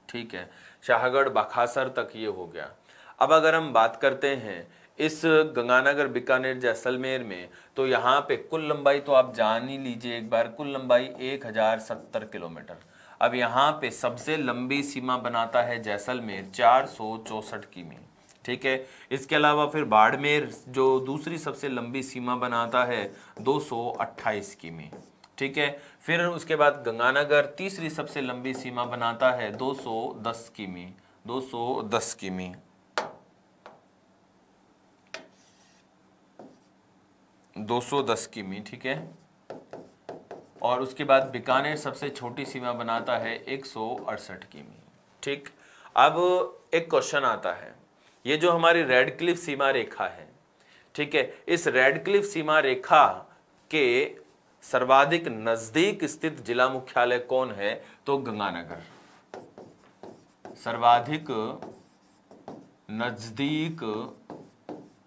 ठीक है, शाहगढ़ बखासर तक ये हो गया। अब अगर हम बात करते हैं इस गंगानगर बीकानेर जैसलमेर में, तो यहाँ पे कुल लंबाई तो आप जान ही लीजिए एक बार, कुल लंबाई 1070 किलोमीटर। अब यहाँ पे सबसे लंबी सीमा बनाता है जैसलमेर 464 किमी, ठीक है। इसके अलावा फिर बाड़मेर जो दूसरी सबसे लंबी सीमा बनाता है 228 किमी, ठीक है। फिर उसके बाद गंगानगर तीसरी सबसे लंबी सीमा बनाता है 210 किमी, 210 किमी, 210 किमी, ठीक है। और उसके बाद बीकानेर सबसे छोटी सीमा बनाता है 168 किमी, ठीक। अब एक क्वेश्चन आता है, ये जो हमारी रेड क्लिफ सीमा रेखा है, ठीक है, इस रेड क्लिफ सीमा रेखा के सर्वाधिक नजदीक स्थित जिला मुख्यालय कौन है, तो गंगानगर। सर्वाधिक नजदीक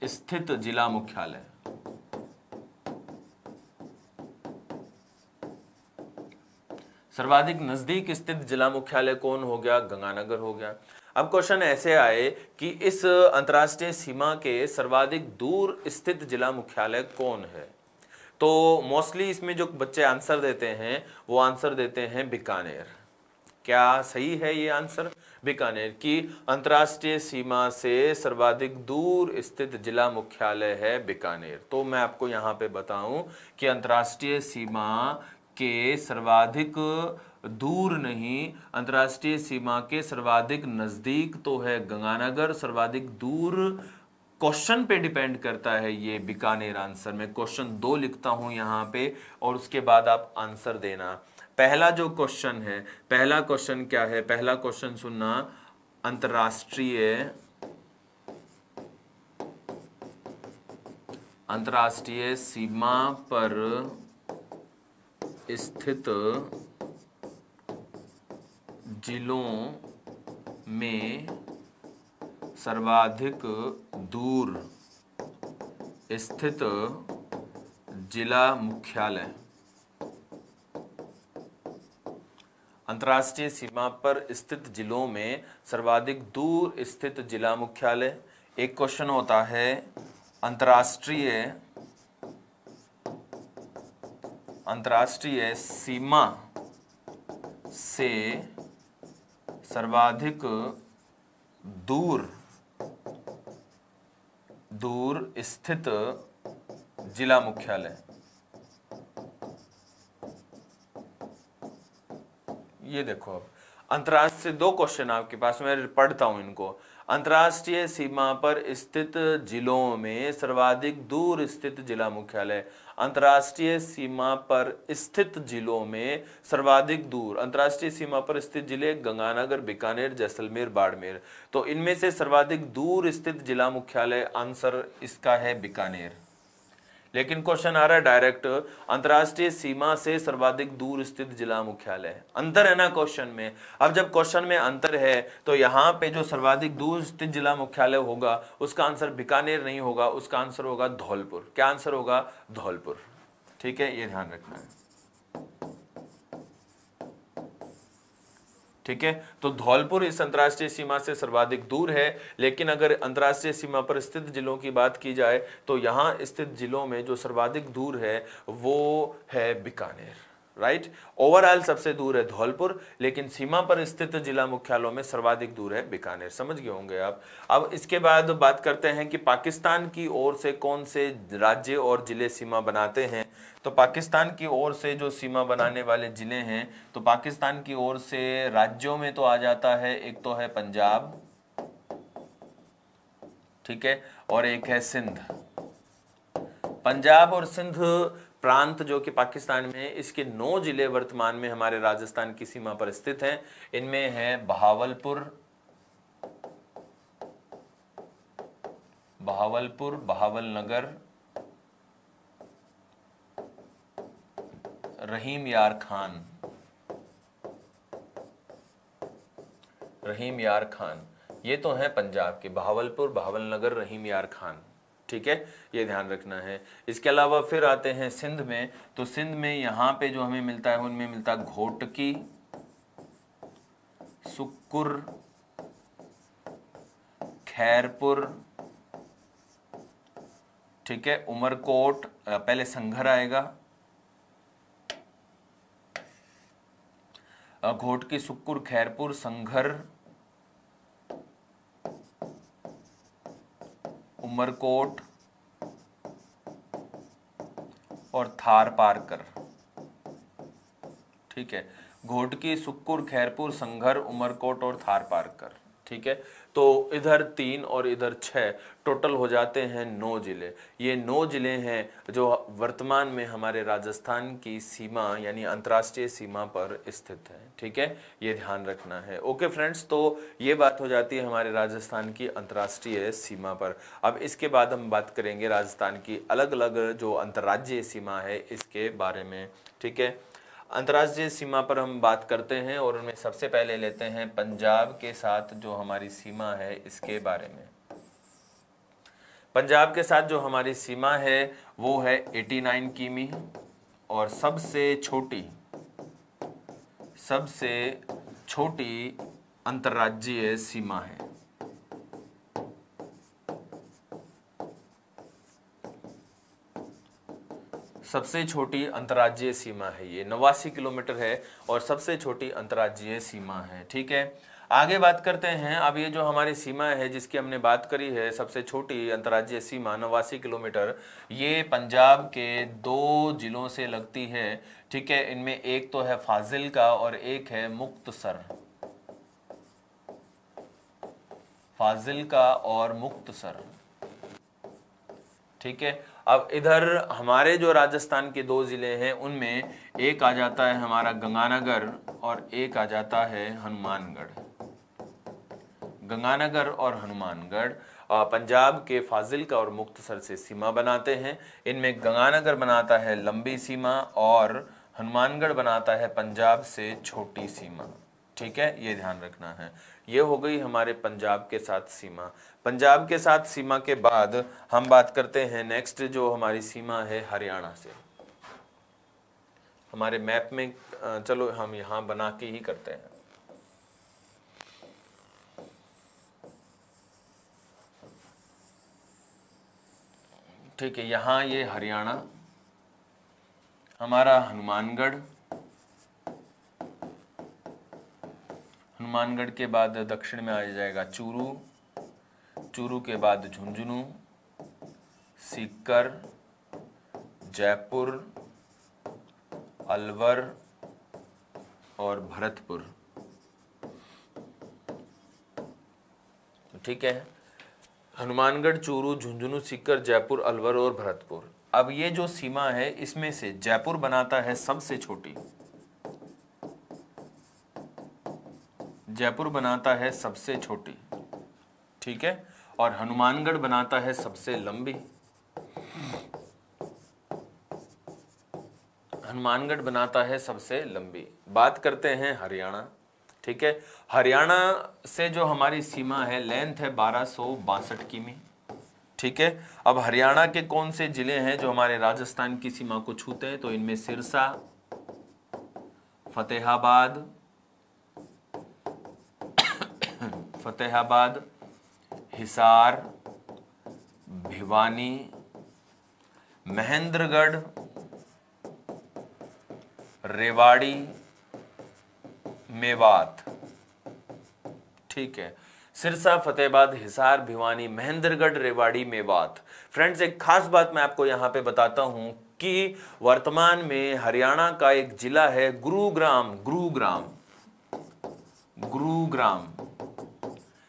स्थित जिला मुख्यालय, सर्वाधिक नजदीक स्थित जिला मुख्यालय कौन हो गया? गंगानगर हो गया। अब क्वेश्चन ऐसे आए कि इस अंतर्राष्ट्रीय सीमा के सर्वाधिक दूर स्थित जिला मुख्यालय कौन है? तो मोस्टली इसमें जो बच्चे आंसर देते हैं वो आंसर देते हैं बीकानेर। क्या सही है ये आंसर? बीकानेर की अंतर्राष्ट्रीय सीमा से सर्वाधिक दूर स्थित जिला मुख्यालय है बीकानेर। तो मैं आपको यहाँ पे बताऊं कि अंतर्राष्ट्रीय सीमा के सर्वाधिक दूर नहीं, अंतर्राष्ट्रीय सीमा के सर्वाधिक नजदीक तो है गंगानगर, सर्वाधिक दूर क्वेश्चन पे डिपेंड करता है ये बीकानेर आंसर। मैं क्वेश्चन 2 लिखता हूं यहां पे और उसके बाद आप आंसर देना। पहला जो क्वेश्चन है, पहला क्वेश्चन क्या है? पहला क्वेश्चन सुनना, अंतर्राष्ट्रीय सीमा पर स्थित जिलों में सर्वाधिक दूर स्थित जिला मुख्यालय। अंतर्राष्ट्रीय सीमा पर स्थित जिलों में सर्वाधिक दूर स्थित जिला मुख्यालय। एक क्वेश्चन होता है अंतर्राष्ट्रीय सीमा से सर्वाधिक दूर स्थित जिला मुख्यालय। ये देखो, अब अंतर्राष्ट्रीय 2 क्वेश्चन आपके पास, मैं पढ़ता हूं इनको। अंतर्राष्ट्रीय सीमा पर स्थित जिलों में सर्वाधिक दूर स्थित जिला मुख्यालय। अंतर्राष्ट्रीय सीमा पर स्थित जिलों में सर्वाधिक दूर, अंतर्राष्ट्रीय सीमा पर स्थित जिले गंगानगर, बीकानेर, जैसलमेर, बाड़मेर। तो इनमें से सर्वाधिक दूर स्थित जिला मुख्यालय आंसर इसका है बीकानेर। लेकिन क्वेश्चन आ रहा है डायरेक्ट, अंतर्राष्ट्रीय सीमा से सर्वाधिक दूर स्थित जिला मुख्यालय। अंतर है ना क्वेश्चन में। अब जब क्वेश्चन में अंतर है तो यहाँ पे जो सर्वाधिक दूर स्थित जिला मुख्यालय होगा उसका आंसर बीकानेर नहीं होगा, उसका आंसर होगा धौलपुर। क्या आंसर होगा? धौलपुर। ठीक है, ये ध्यान रखना है। ठीक है, तो धौलपुर इस अंतर्राष्ट्रीय सीमा से सर्वाधिक दूर है। लेकिन अगर अंतर्राष्ट्रीय सीमा पर स्थित जिलों की बात की जाए तो यहां स्थित जिलों में जो सर्वाधिक दूर है वो है बीकानेर। राइट, ओवरऑल सबसे दूर है धौलपुर, लेकिन सीमा पर स्थित जिला मुख्यालयों में सर्वाधिक दूर है बीकानेर। समझ गए होंगे आप। अब इसके बाद बात करते हैं कि पाकिस्तान की ओर से कौन से राज्य और जिले सीमा बनाते हैं। तो पाकिस्तान की ओर से जो सीमा बनाने वाले जिले हैं, तो पाकिस्तान की ओर से राज्यों में तो आ जाता है, एक तो है पंजाब, ठीक है, और एक है सिंध। पंजाब और सिंध प्रांत जो कि पाकिस्तान में है, इसके 9 जिले वर्तमान में हमारे राजस्थान की सीमा पर स्थित हैं। इनमें है बहावलनगर, रहीम यार खान, ये तो है पंजाब के, बहावलपुर, बहावलनगर, रहीम यार खान। ठीक है, ये ध्यान रखना है। इसके अलावा फिर आते हैं सिंध में। तो सिंध में यहाँ पे जो हमें मिलता है उनमें मिलता है घोटकी, सुक्कुर, खैरपुर, ठीक है, उमरकोट, पहले संघर आएगा, घोटकी, सुक्कुर, खैरपुर, संघर, उमरकोट और थार पारकर। ठीक है, घोटकी, सुक्कुर, खैरपुर, संघर, उमरकोट और थार पारकर। ठीक है, तो इधर 3 और इधर 6, टोटल हो जाते हैं 9 जिले। ये 9 जिले हैं जो वर्तमान में हमारे राजस्थान की सीमा यानी अंतर्राष्ट्रीय सीमा पर स्थित हैं। ठीक है, ये ध्यान रखना है। ओके फ्रेंड्स, तो ये बात हो जाती है हमारे राजस्थान की अंतर्राष्ट्रीय सीमा पर। अब इसके बाद हम बात करेंगे राजस्थान की अलग अलग जो अंतर्राज्यीय सीमा है इसके बारे में। ठीक है, अंतर्राष्ट्रीय सीमा पर हम बात करते हैं और उनमें सबसे पहले लेते हैं पंजाब के साथ जो हमारी सीमा है इसके बारे में। पंजाब के साथ जो हमारी सीमा है वो है 89 किमी और सबसे छोटी सबसे छोटी अंतर्राज्यीय सीमा है। सबसे छोटी अंतर्राज्यीय सीमा है ये, 89 किलोमीटर है और सबसे छोटी अंतर्राज्यीय सीमा है। ठीक है, आगे बात करते हैं। अब ये जो हमारी सीमा है जिसकी हमने बात करी है, सबसे छोटी अंतर्राज्यीय सीमा 89 किलोमीटर, ये पंजाब के 2 जिलों से लगती है। ठीक है, इनमें एक तो है फाजिल्का और एक है मुक्तसर। फाजिल्का और मुक्तसर। ठीक है, अब इधर हमारे जो राजस्थान के 2 जिले हैं उनमें एक आ जाता है हमारा गंगानगर और एक आ जाता है हनुमानगढ़। गंगानगर और हनुमानगढ़ पंजाब के फाजिल्का और मुक्तसर से सीमा बनाते हैं। इनमें गंगानगर बनाता है लंबी सीमा और हनुमानगढ़ बनाता है पंजाब से छोटी सीमा। ठीक है, ये ध्यान रखना है। ये हो गई हमारे पंजाब के साथ सीमा। पंजाब के साथ सीमा के बाद हम बात करते हैं नेक्स्ट जो हमारी सीमा है हरियाणा से। हमारे मैप में चलो हम यहाँ बना के ही करते हैं। ठीक है, यहाँ ये हरियाणा, हमारा हनुमानगढ़, हनुमानगढ़ के बाद दक्षिण में आ जाएगा चूरू, चूरू के बाद झुंझुनू, सीकर, जयपुर, अलवर और भरतपुर। ठीक है, हनुमानगढ़, चूरू, झुंझुनू, सीकर, जयपुर, अलवर और भरतपुर। अब ये जो सीमा है इसमें से जयपुर बनाता है सबसे छोटी, जयपुर बनाता है सबसे छोटी। ठीक है, और हनुमानगढ़ बनाता है सबसे लंबी। हनुमानगढ़ बनाता है सबसे लंबी। बात करते हैं हरियाणा। ठीक है, हरियाणा से जो हमारी सीमा है लेंथ है 1262 किमी। ठीक है, अब हरियाणा के कौन से जिले हैं जो हमारे राजस्थान की सीमा को छूते हैं, तो इनमें सिरसा, फतेहाबाद, फतेहाबाद, हिसार, भिवानी, महेंद्रगढ़, रेवाड़ी, मेवात। ठीक है, सिरसा, फतेहाबाद, हिसार, भिवानी, महेंद्रगढ़, रेवाड़ी, मेवात। फ्रेंड्स, एक खास बात मैं आपको यहां पे बताता हूं कि वर्तमान में हरियाणा का एक जिला है गुरुग्राम। गुरुग्राम, गुरुग्राम,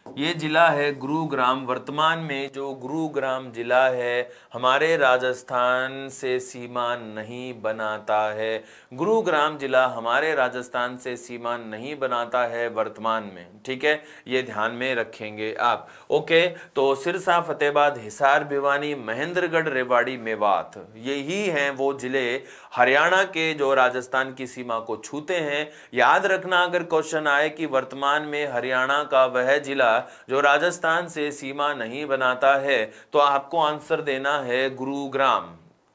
ये जिला है गुरुग्राम। वर्तमान में जो गुरुग्राम जिला है हमारे राजस्थान से सीमा नहीं बनाता है। गुरुग्राम जिला हमारे राजस्थान से सीमा नहीं बनाता है वर्तमान में। ठीक है, ये ध्यान में रखेंगे आप। ओके, तो सिरसा, फतेहाबाद, हिसार, भिवानी, महेंद्रगढ़, रेवाड़ी, मेवात, यही हैं वो जिले हरियाणा के जो राजस्थान की सीमा को छूते हैं। याद रखना, अगर क्वेश्चन आए कि वर्तमान में हरियाणा का वह जिला जो राजस्थान से सीमा नहीं बनाता है, तो आपको आंसर देना है गुरुग्राम।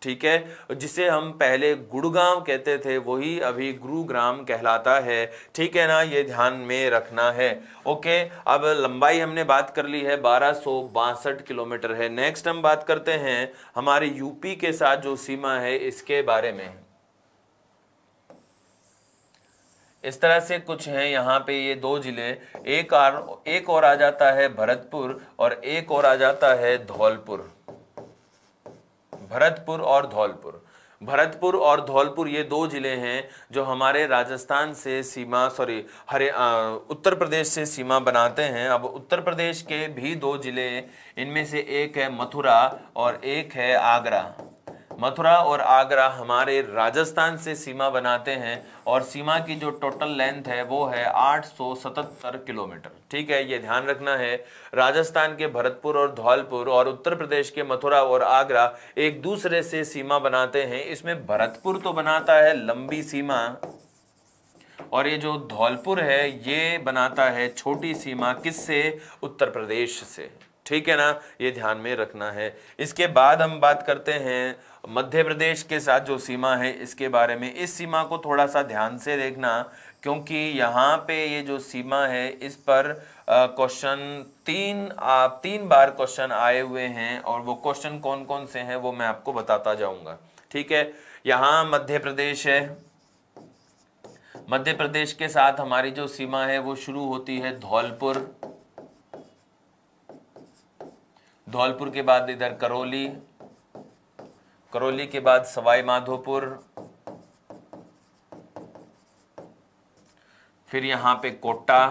ठीक है, जिसे हम पहले गुड़गांव कहते थे वही अभी गुरुग्राम कहलाता है। ठीक है ना, ये ध्यान में रखना है। ओके, अब लंबाई हमने बात कर ली है 1262 किलोमीटर है। नेक्स्ट हम बात करते हैं हमारे यूपी के साथ जो सीमा है इसके बारे में। इस तरह से कुछ हैं यहाँ पे ये 2 जिले, एक और आ जाता है भरतपुर और एक और आ जाता है धौलपुर। भरतपुर और धौलपुर, भरतपुर और धौलपुर ये 2 जिले हैं जो हमारे राजस्थान से सीमा उत्तर प्रदेश से सीमा बनाते हैं। अब उत्तर प्रदेश के भी 2 जिले, इनमें से एक है मथुरा और एक है आगरा। मथुरा और आगरा हमारे राजस्थान से सीमा बनाते हैं और सीमा की जो टोटल लेंथ है वो है 877 किलोमीटर। ठीक है, ये ध्यान रखना है। राजस्थान के भरतपुर और धौलपुर और उत्तर प्रदेश के मथुरा और आगरा एक दूसरे से सीमा बनाते हैं। इसमें भरतपुर तो बनाता है लंबी सीमा और ये जो धौलपुर है ये बनाता है छोटी सीमा। किससे? उत्तर प्रदेश से। ठीक है ना, ये ध्यान में रखना है। इसके बाद हम बात करते हैं मध्य प्रदेश के साथ जो सीमा है इसके बारे में। इस सीमा को थोड़ा सा ध्यान से देखना क्योंकि यहाँ पे ये जो सीमा है इस पर क्वेश्चन तीन बार क्वेश्चन आए हुए हैं, और वो क्वेश्चन कौन कौन से हैं वो मैं आपको बताता जाऊंगा। ठीक है, यहाँ मध्य प्रदेश है, मध्य प्रदेश के साथ हमारी जो सीमा है वो शुरू होती है धौलपुर, धौलपुर के बाद इधर करौली, करौली के बाद सवाई माधोपुर, फिर यहाँ पे कोटा,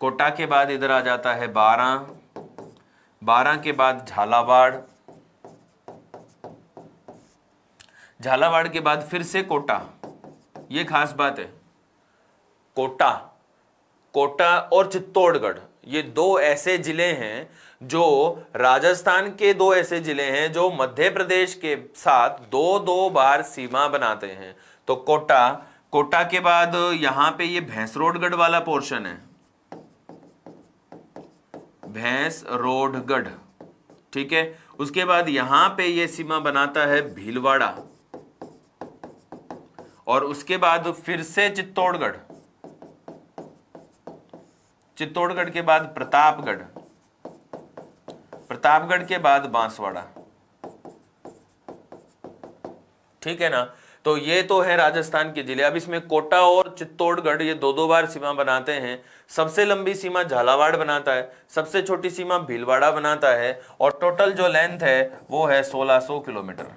कोटा के बाद इधर आ जाता है बारां, बारां के बाद झालावाड़, झालावाड़ के बाद फिर से कोटा। ये खास बात है, कोटा, कोटा और चित्तौड़गढ़ ये दो ऐसे जिले हैं जो राजस्थान के दो ऐसे जिले हैं जो मध्य प्रदेश के साथ दो दो बार सीमा बनाते हैं। तो कोटा, कोटा के बाद यहां पे ये भैंसरोडगढ़ वाला पोर्शन है, भैंसरोडगढ़, ठीक है। उसके बाद यहां पे ये सीमा बनाता है भीलवाड़ा, और उसके बाद फिर से चित्तौड़गढ़, चित्तौड़गढ़ के बाद प्रतापगढ़, प्रतापगढ़ के बाद बांसवाड़ा। ठीक है ना। तो ये तो है राजस्थान के जिले। अब इसमें कोटा और चित्तौड़गढ़ ये दो दो बार सीमा बनाते हैं। सबसे लंबी सीमा झालावाड़ बनाता है, सबसे छोटी सीमा भीलवाड़ा बनाता है, और टोटल जो लेंथ है वो है 1600 किलोमीटर।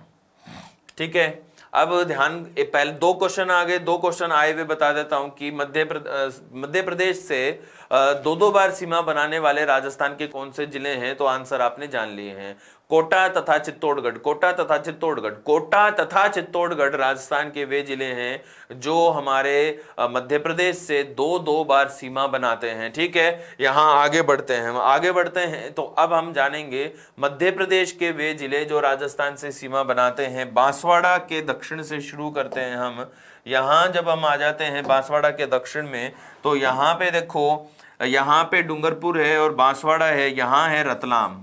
ठीक है। अब ध्यान, पहले दो क्वेश्चन आ गए, दो क्वेश्चन आए हुए बता देता हूं कि मध्य प्रदेश से दो दो बार सीमा बनाने वाले राजस्थान के कौन से जिले हैं। तो आंसर आपने जान लिए हैं, कोटा तथा चित्तौड़गढ़, कोटा तथा चित्तौड़गढ़। कोटा तथा चित्तौड़गढ़ राजस्थान के वे जिले हैं जो हमारे मध्य प्रदेश से दो दो बार सीमा बनाते हैं। ठीक है, यहां आगे बढ़ते हैं, हम आगे बढ़ते हैं। तो अब हम जानेंगे मध्य प्रदेश के वे जिले जो राजस्थान से सीमा बनाते हैं। बांसवाड़ा के दक्षिण से शुरू करते हैं हम। यहां जब हम आ जाते हैं बांसवाड़ा के दक्षिण में, तो यहां पे देखो, यहां पे डूंगरपुर है और बांसवाड़ा है, यहां है रतलाम।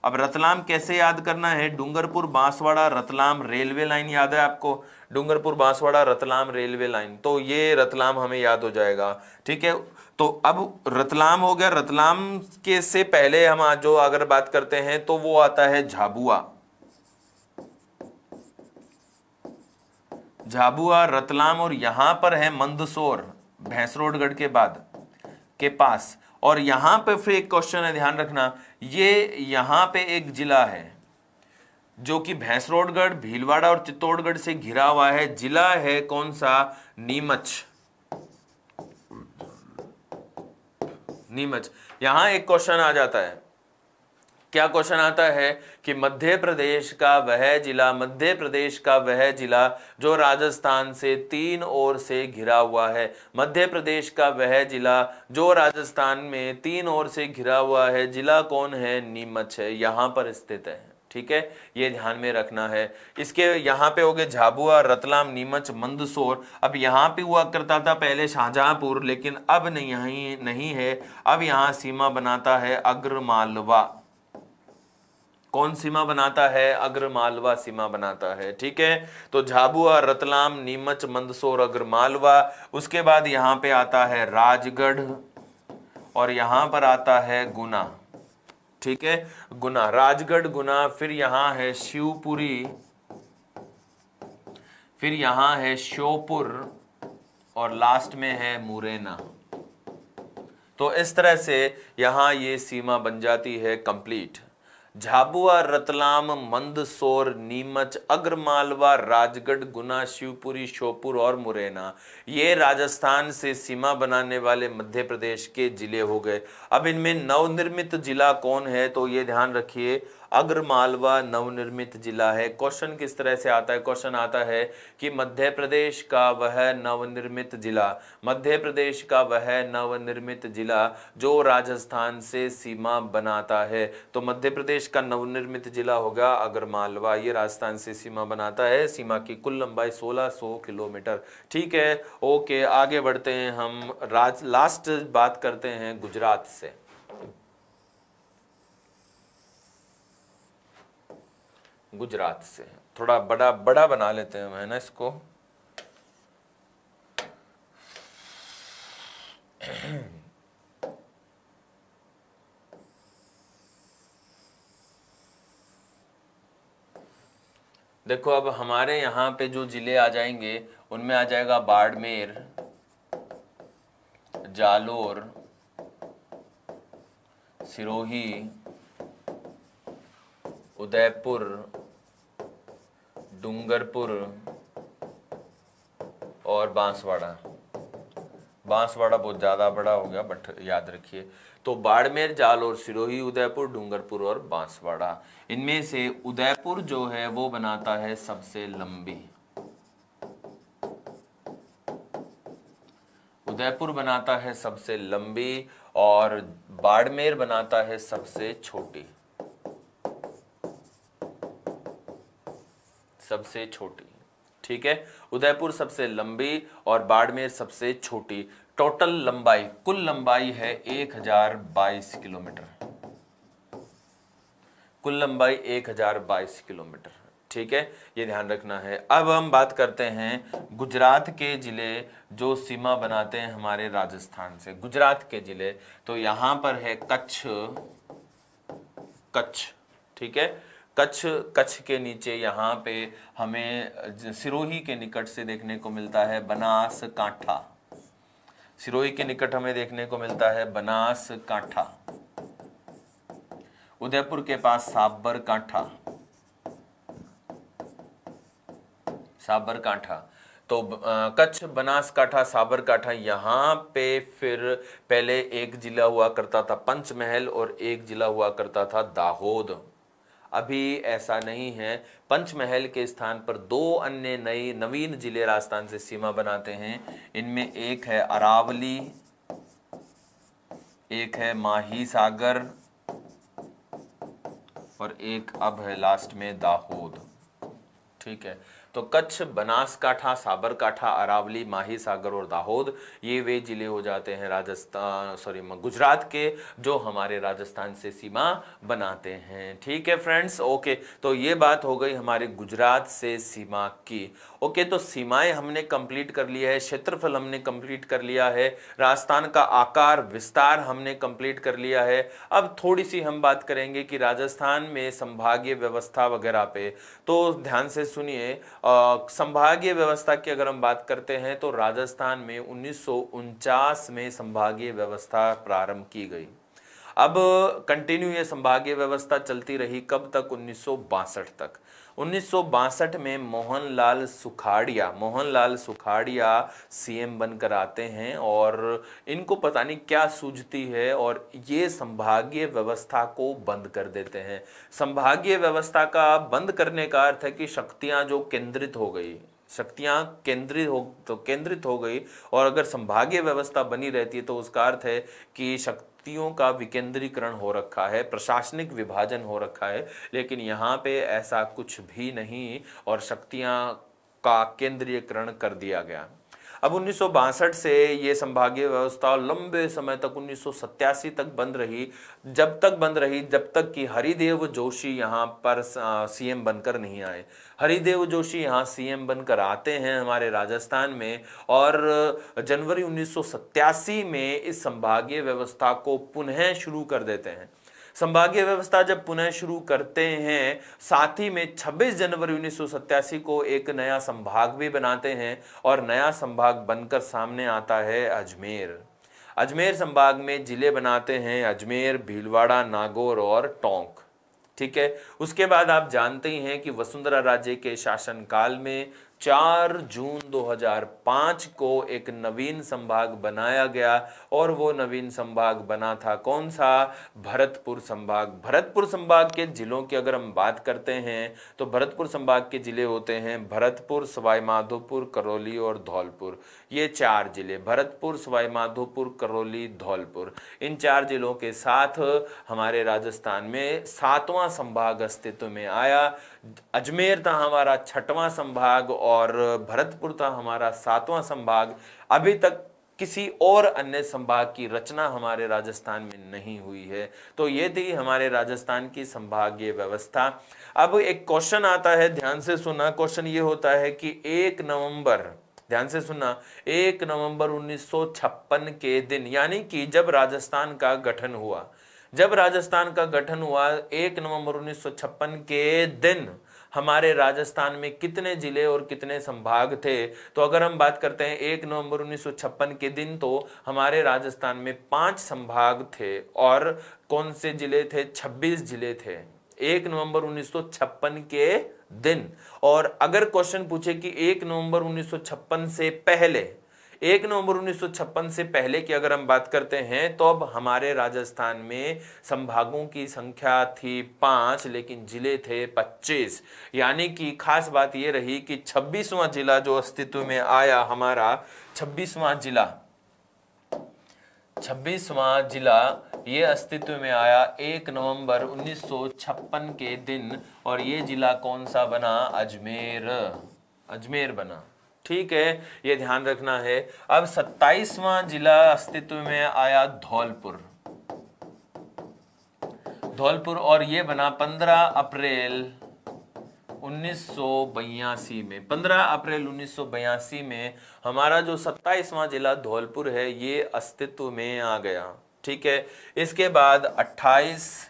अब रतलाम कैसे याद करना है, डूंगरपुर बांसवाड़ा रतलाम रेलवे लाइन याद है आपको, डूंगरपुर बांसवाड़ा रतलाम रेलवे लाइन, तो ये रतलाम हमें याद हो जाएगा। ठीक है, तो अब रतलाम हो गया। रतलाम के से पहले हम आज जो अगर बात करते हैं तो वो आता है झाबुआ, झाबुआ रतलाम, और यहां पर है मंदसौर भैंसरोडगढ़ के बाद के पास। और यहां पे फिर एक क्वेश्चन है, ध्यान रखना, ये यहां पे एक जिला है जो कि भैंसरोडगढ़, भीलवाड़ा और चित्तौड़गढ़ से घिरा हुआ है। जिला है कौन सा, नीमच, नीमच। यहां एक क्वेश्चन आ जाता है, क्या क्वेश्चन आता है कि मध्य प्रदेश का वह जिला, मध्य प्रदेश का वह जिला जो राजस्थान से तीन ओर से घिरा हुआ है, मध्य प्रदेश का वह जिला जो राजस्थान में तीन ओर से घिरा हुआ है, जिला कौन है, नीमच है, यहां पर स्थित है। ठीक है, ये ध्यान में रखना है। इसके यहाँ पे हो गए झाबुआ, रतलाम, नीमच, मंदसौर। अब यहाँ पे हुआ करता था पहले शाहजहांपुर, लेकिन अब नहीं है। अब यहाँ सीमा बनाता है अग्रमालवा। कौन सीमा बनाता है, अग्रमालवा सीमा बनाता है। ठीक है, तो झाबुआ, रतलाम, नीमच, मंदसौर, अग्रमालवा। उसके बाद यहाँ पे आता है राजगढ़, और यहाँ पर आता है गुना। ठीक है, गुना, राजगढ़, गुना। फिर यहाँ है शिवपुरी, फिर यहाँ है श्योपुर, और लास्ट में है मुरैना। तो इस तरह से यहाँ ये सीमा बन जाती है कंप्लीट। झाबुआ, रतलाम, मंदसौर, नीमच, अग्रमालवा, राजगढ़, गुना, शिवपुरी, श्योपुर और मुरैना, ये राजस्थान से सीमा बनाने वाले मध्य प्रदेश के जिले हो गए। अब इनमें नवनिर्मित जिला कौन है, तो ये ध्यान रखिए, अग्रमालवा नवनिर्मित जिला है। क्वेश्चन किस तरह से आता है, क्वेश्चन आता है कि मध्य प्रदेश का वह नवनिर्मित जिला, मध्य प्रदेश का वह नवनिर्मित जिला जो राजस्थान से सीमा बनाता है। तो मध्य प्रदेश का नवनिर्मित जिला होगा अग्रमालवा, ये राजस्थान से सीमा बनाता है। सीमा की कुल लंबाई 1600 किलोमीटर। ठीक है, ओके, आगे बढ़ते हैं हम। लास्ट बात करते हैं गुजरात से। गुजरात से थोड़ा बड़ा बना लेते हैं, है ना इसको। देखो अब हमारे यहाँ पे जो जिले आ जाएंगे उनमें आ जाएगा बाड़मेर, जालोर, सिरोही, उदयपुर, डूंगरपुर और बांसवाड़ा। बांसवाड़ा बहुत ज़्यादा बड़ा हो गया बट याद रखिए। तो बाड़मेर, जालोर, सिरोही, उदयपुर, डूंगरपुर और बांसवाड़ा। इनमें से उदयपुर जो है वो बनाता है सबसे लंबी, उदयपुर बनाता है सबसे लंबी और बाड़मेर बनाता है सबसे छोटी, सबसे छोटी। ठीक है, उदयपुर सबसे लंबी और बाड़मेर सबसे छोटी। टोटल लंबाई, कुल लंबाई है 1022 किलोमीटर, कुल लंबाई 1022 किलोमीटर। ठीक है, ये ध्यान रखना है। अब हम बात करते हैं गुजरात के जिले जो सीमा बनाते हैं हमारे राजस्थान से। गुजरात के जिले तो यहां पर है कच्छ, कच्छ। ठीक है, कच्छ, कच्छ के नीचे यहाँ पे हमें सिरोही के निकट से देखने को मिलता है बनासकांठा, सिरोही के निकट हमें देखने को मिलता है बनासकांठा। उदयपुर के पास साबरकांठा, साबरकांठा। तो कच्छ, बनासकांठा, साबरकांठा, यहाँ पे फिर पहले एक जिला हुआ करता था पंचमहल और एक जिला हुआ करता था दाहोद। अभी ऐसा नहीं है, पंचमहल के स्थान पर दो अन्य नई नवीन जिले राजस्थान से सीमा बनाते हैं। इनमें एक है अरावली, एक है माहीसागर और एक अब है लास्ट में दाहोद। ठीक है, तो कच्छ, बनासकांठा, साबरकांठा, अरावली, माहीसागर और दाहोद ये वे जिले हो जाते हैं गुजरात के जो हमारे राजस्थान से सीमा बनाते हैं। ठीक है फ्रेंड्स, ओके। तो ये बात हो गई हमारे गुजरात से सीमा की। ओके, तो सीमाएं हमने कंप्लीट कर लिया है, क्षेत्रफल हमने कंप्लीट कर लिया है, राजस्थान का आकार विस्तार हमने कंप्लीट कर लिया है। अब थोड़ी सी हम बात करेंगे कि राजस्थान में संभागीय व्यवस्था वगैरह पे। तो ध्यान से सुनिए, संभागीय व्यवस्था की अगर हम बात करते हैं तो राजस्थान में 1949 में संभागीय व्यवस्था प्रारंभ की गई। अब कंटिन्यू ये संभागीय व्यवस्था चलती रही कब तक? 1962 तक। 1962 में मोहनलाल सुखाड़िया सीएम बनकर आते हैं और इनको पता नहीं क्या सूझती है और ये संभागीय व्यवस्था को बंद कर देते हैं। संभागीय व्यवस्था का बंद करने का अर्थ है कि शक्तियां जो केंद्रित हो गई, शक्तियां केंद्रित हो गई और अगर संभागीय व्यवस्था बनी रहती है तो उसका अर्थ है कि शक्तियों का विकेंद्रीकरण हो रखा है, प्रशासनिक विभाजन हो रखा है। लेकिन यहाँ पे ऐसा कुछ भी नहीं और शक्तियां का केंद्रीयकरण कर दिया गया। अब 1962 से ये संभागीय व्यवस्था लंबे समय तक 1987 तक बंद रही। जब तक कि हरिदेव जोशी यहाँ पर सीएम बनकर नहीं आए। हरिदेव जोशी यहाँ सीएम बनकर आते हैं हमारे राजस्थान में और जनवरी 1987 में इस संभागीय व्यवस्था को पुनः शुरू कर देते हैं। संभागीय व्यवस्था जब पुनः शुरू करते हैं, साथ ही में 26 जनवरी 1987 को एक नया संभाग भी बनाते हैं और नया संभाग बनकर सामने आता है अजमेर। अजमेर संभाग में जिले बनाते हैं अजमेर, भीलवाड़ा, नागौर और टोंक। ठीक है, उसके बाद आप जानते ही हैं कि वसुंधरा राजे के शासनकाल में 4 जून 2005 को एक नवीन संभाग बनाया गया और वो नवीन संभाग बना था कौन सा? भरतपुर संभाग। भरतपुर संभाग के जिलों की अगर हम बात करते हैं तो भरतपुर संभाग के जिले होते हैं भरतपुर, सवाई माधोपुर, करौली और धौलपुर। ये 4 जिले, भरतपुर, सवाई माधोपुर, करौली, धौलपुर, इन 4 जिलों के साथ हमारे राजस्थान में 7वां संभाग अस्तित्व में आया। अजमेर था हमारा 6वां संभाग और भरतपुर था हमारा 7वां संभाग। अभी तक किसी और अन्य संभाग की रचना हमारे राजस्थान में नहीं हुई है। तो ये थी हमारे राजस्थान की संभागीय व्यवस्था। अब एक क्वेश्चन आता है, ध्यान से सुना। क्वेश्चन ये होता है कि 1 नवंबर, ध्यान से सुना, 1 नवंबर 1956 के दिन, यानी कि जब राजस्थान का गठन हुआ, 1 नवंबर 1956 के दिन हमारे राजस्थान में कितने जिले और कितने संभाग थे। तो अगर हम बात करते हैं 1 नवंबर 1956 के दिन, तो हमारे राजस्थान में 5 संभाग थे और कौन से जिले थे, 26 जिले थे 1 नवंबर 1956 के दिन। और अगर क्वेश्चन पूछे कि 1 नवंबर 1956 से पहले, 1 नवंबर 1956 से पहले की अगर हम बात करते हैं, तो अब हमारे राजस्थान में संभागों की संख्या थी 5 लेकिन जिले थे 25। यानी कि खास बात यह रही कि 26वां जिला जो अस्तित्व में आया, हमारा 26वां जिला ये अस्तित्व में आया 1 नवंबर 1956 के दिन। और ये जिला कौन सा बना, अजमेर बना। ठीक है, ये ध्यान रखना है। अब 27वां जिला अस्तित्व में आया धौलपुर और ये बना 15 अप्रैल 1982 में। 15 अप्रैल 1982 में हमारा जो 27वां जिला धौलपुर है ये अस्तित्व में आ गया। ठीक है, इसके बाद 28,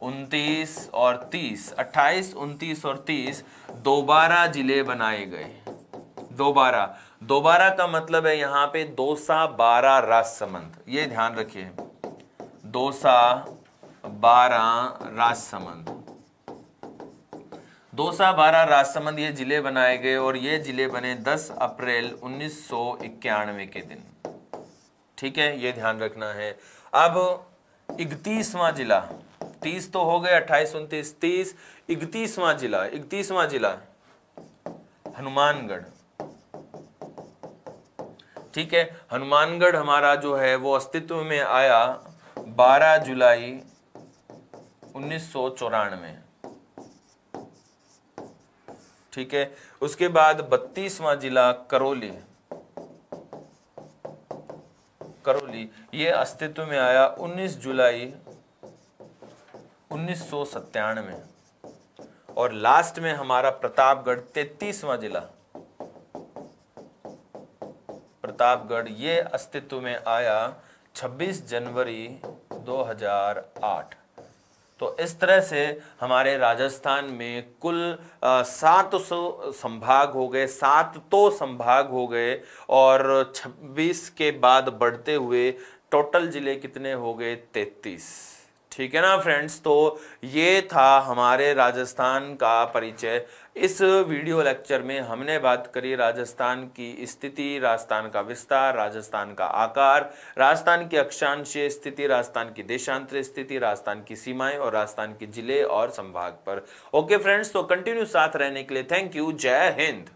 29 और 30, 28, 29 और 30 दोबारा जिले बनाए गए। दोबारा का मतलब है यहाँ पे दौसा, बारा, राजसमंद, ये ध्यान रखिए। दौसा, बारा, राजसमंद ये जिले बनाए गए और ये जिले बने 10 अप्रैल 1991 के दिन। ठीक है, ये ध्यान रखना है। अब 31वां जिला, 30 तो हो गए, 28, 29, 30, 31वां जिला हनुमानगढ़। ठीक है, हनुमानगढ़ हमारा जो है वो अस्तित्व में आया 12 जुलाई 1994। ठीक है, उसके बाद 32वां जिला करौली, ये अस्तित्व में आया 19 जुलाई 1997। और लास्ट में हमारा प्रतापगढ़ 33वां जिला, ये अस्तित्व में आया 26 जनवरी 2008। तो इस तरह से हमारे राजस्थान में कुल 700 संभाग हो गए, 7 तो संभाग हो गए और 26 के बाद बढ़ते हुए टोटल जिले कितने हो गए, 33। ठीक है ना फ्रेंड्स, तो ये था हमारे राजस्थान का परिचय। इस वीडियो लेक्चर में हमने बात करी राजस्थान की स्थिति, राजस्थान का विस्तार, राजस्थान का आकार, राजस्थान की अक्षांशीय स्थिति, राजस्थान की देशांतरीय स्थिति, राजस्थान की सीमाएं और राजस्थान के जिले और संभाग पर। ओके फ्रेंड्स, तो कंटिन्यू साथ रहने के लिए थैंक यू। जय हिंद।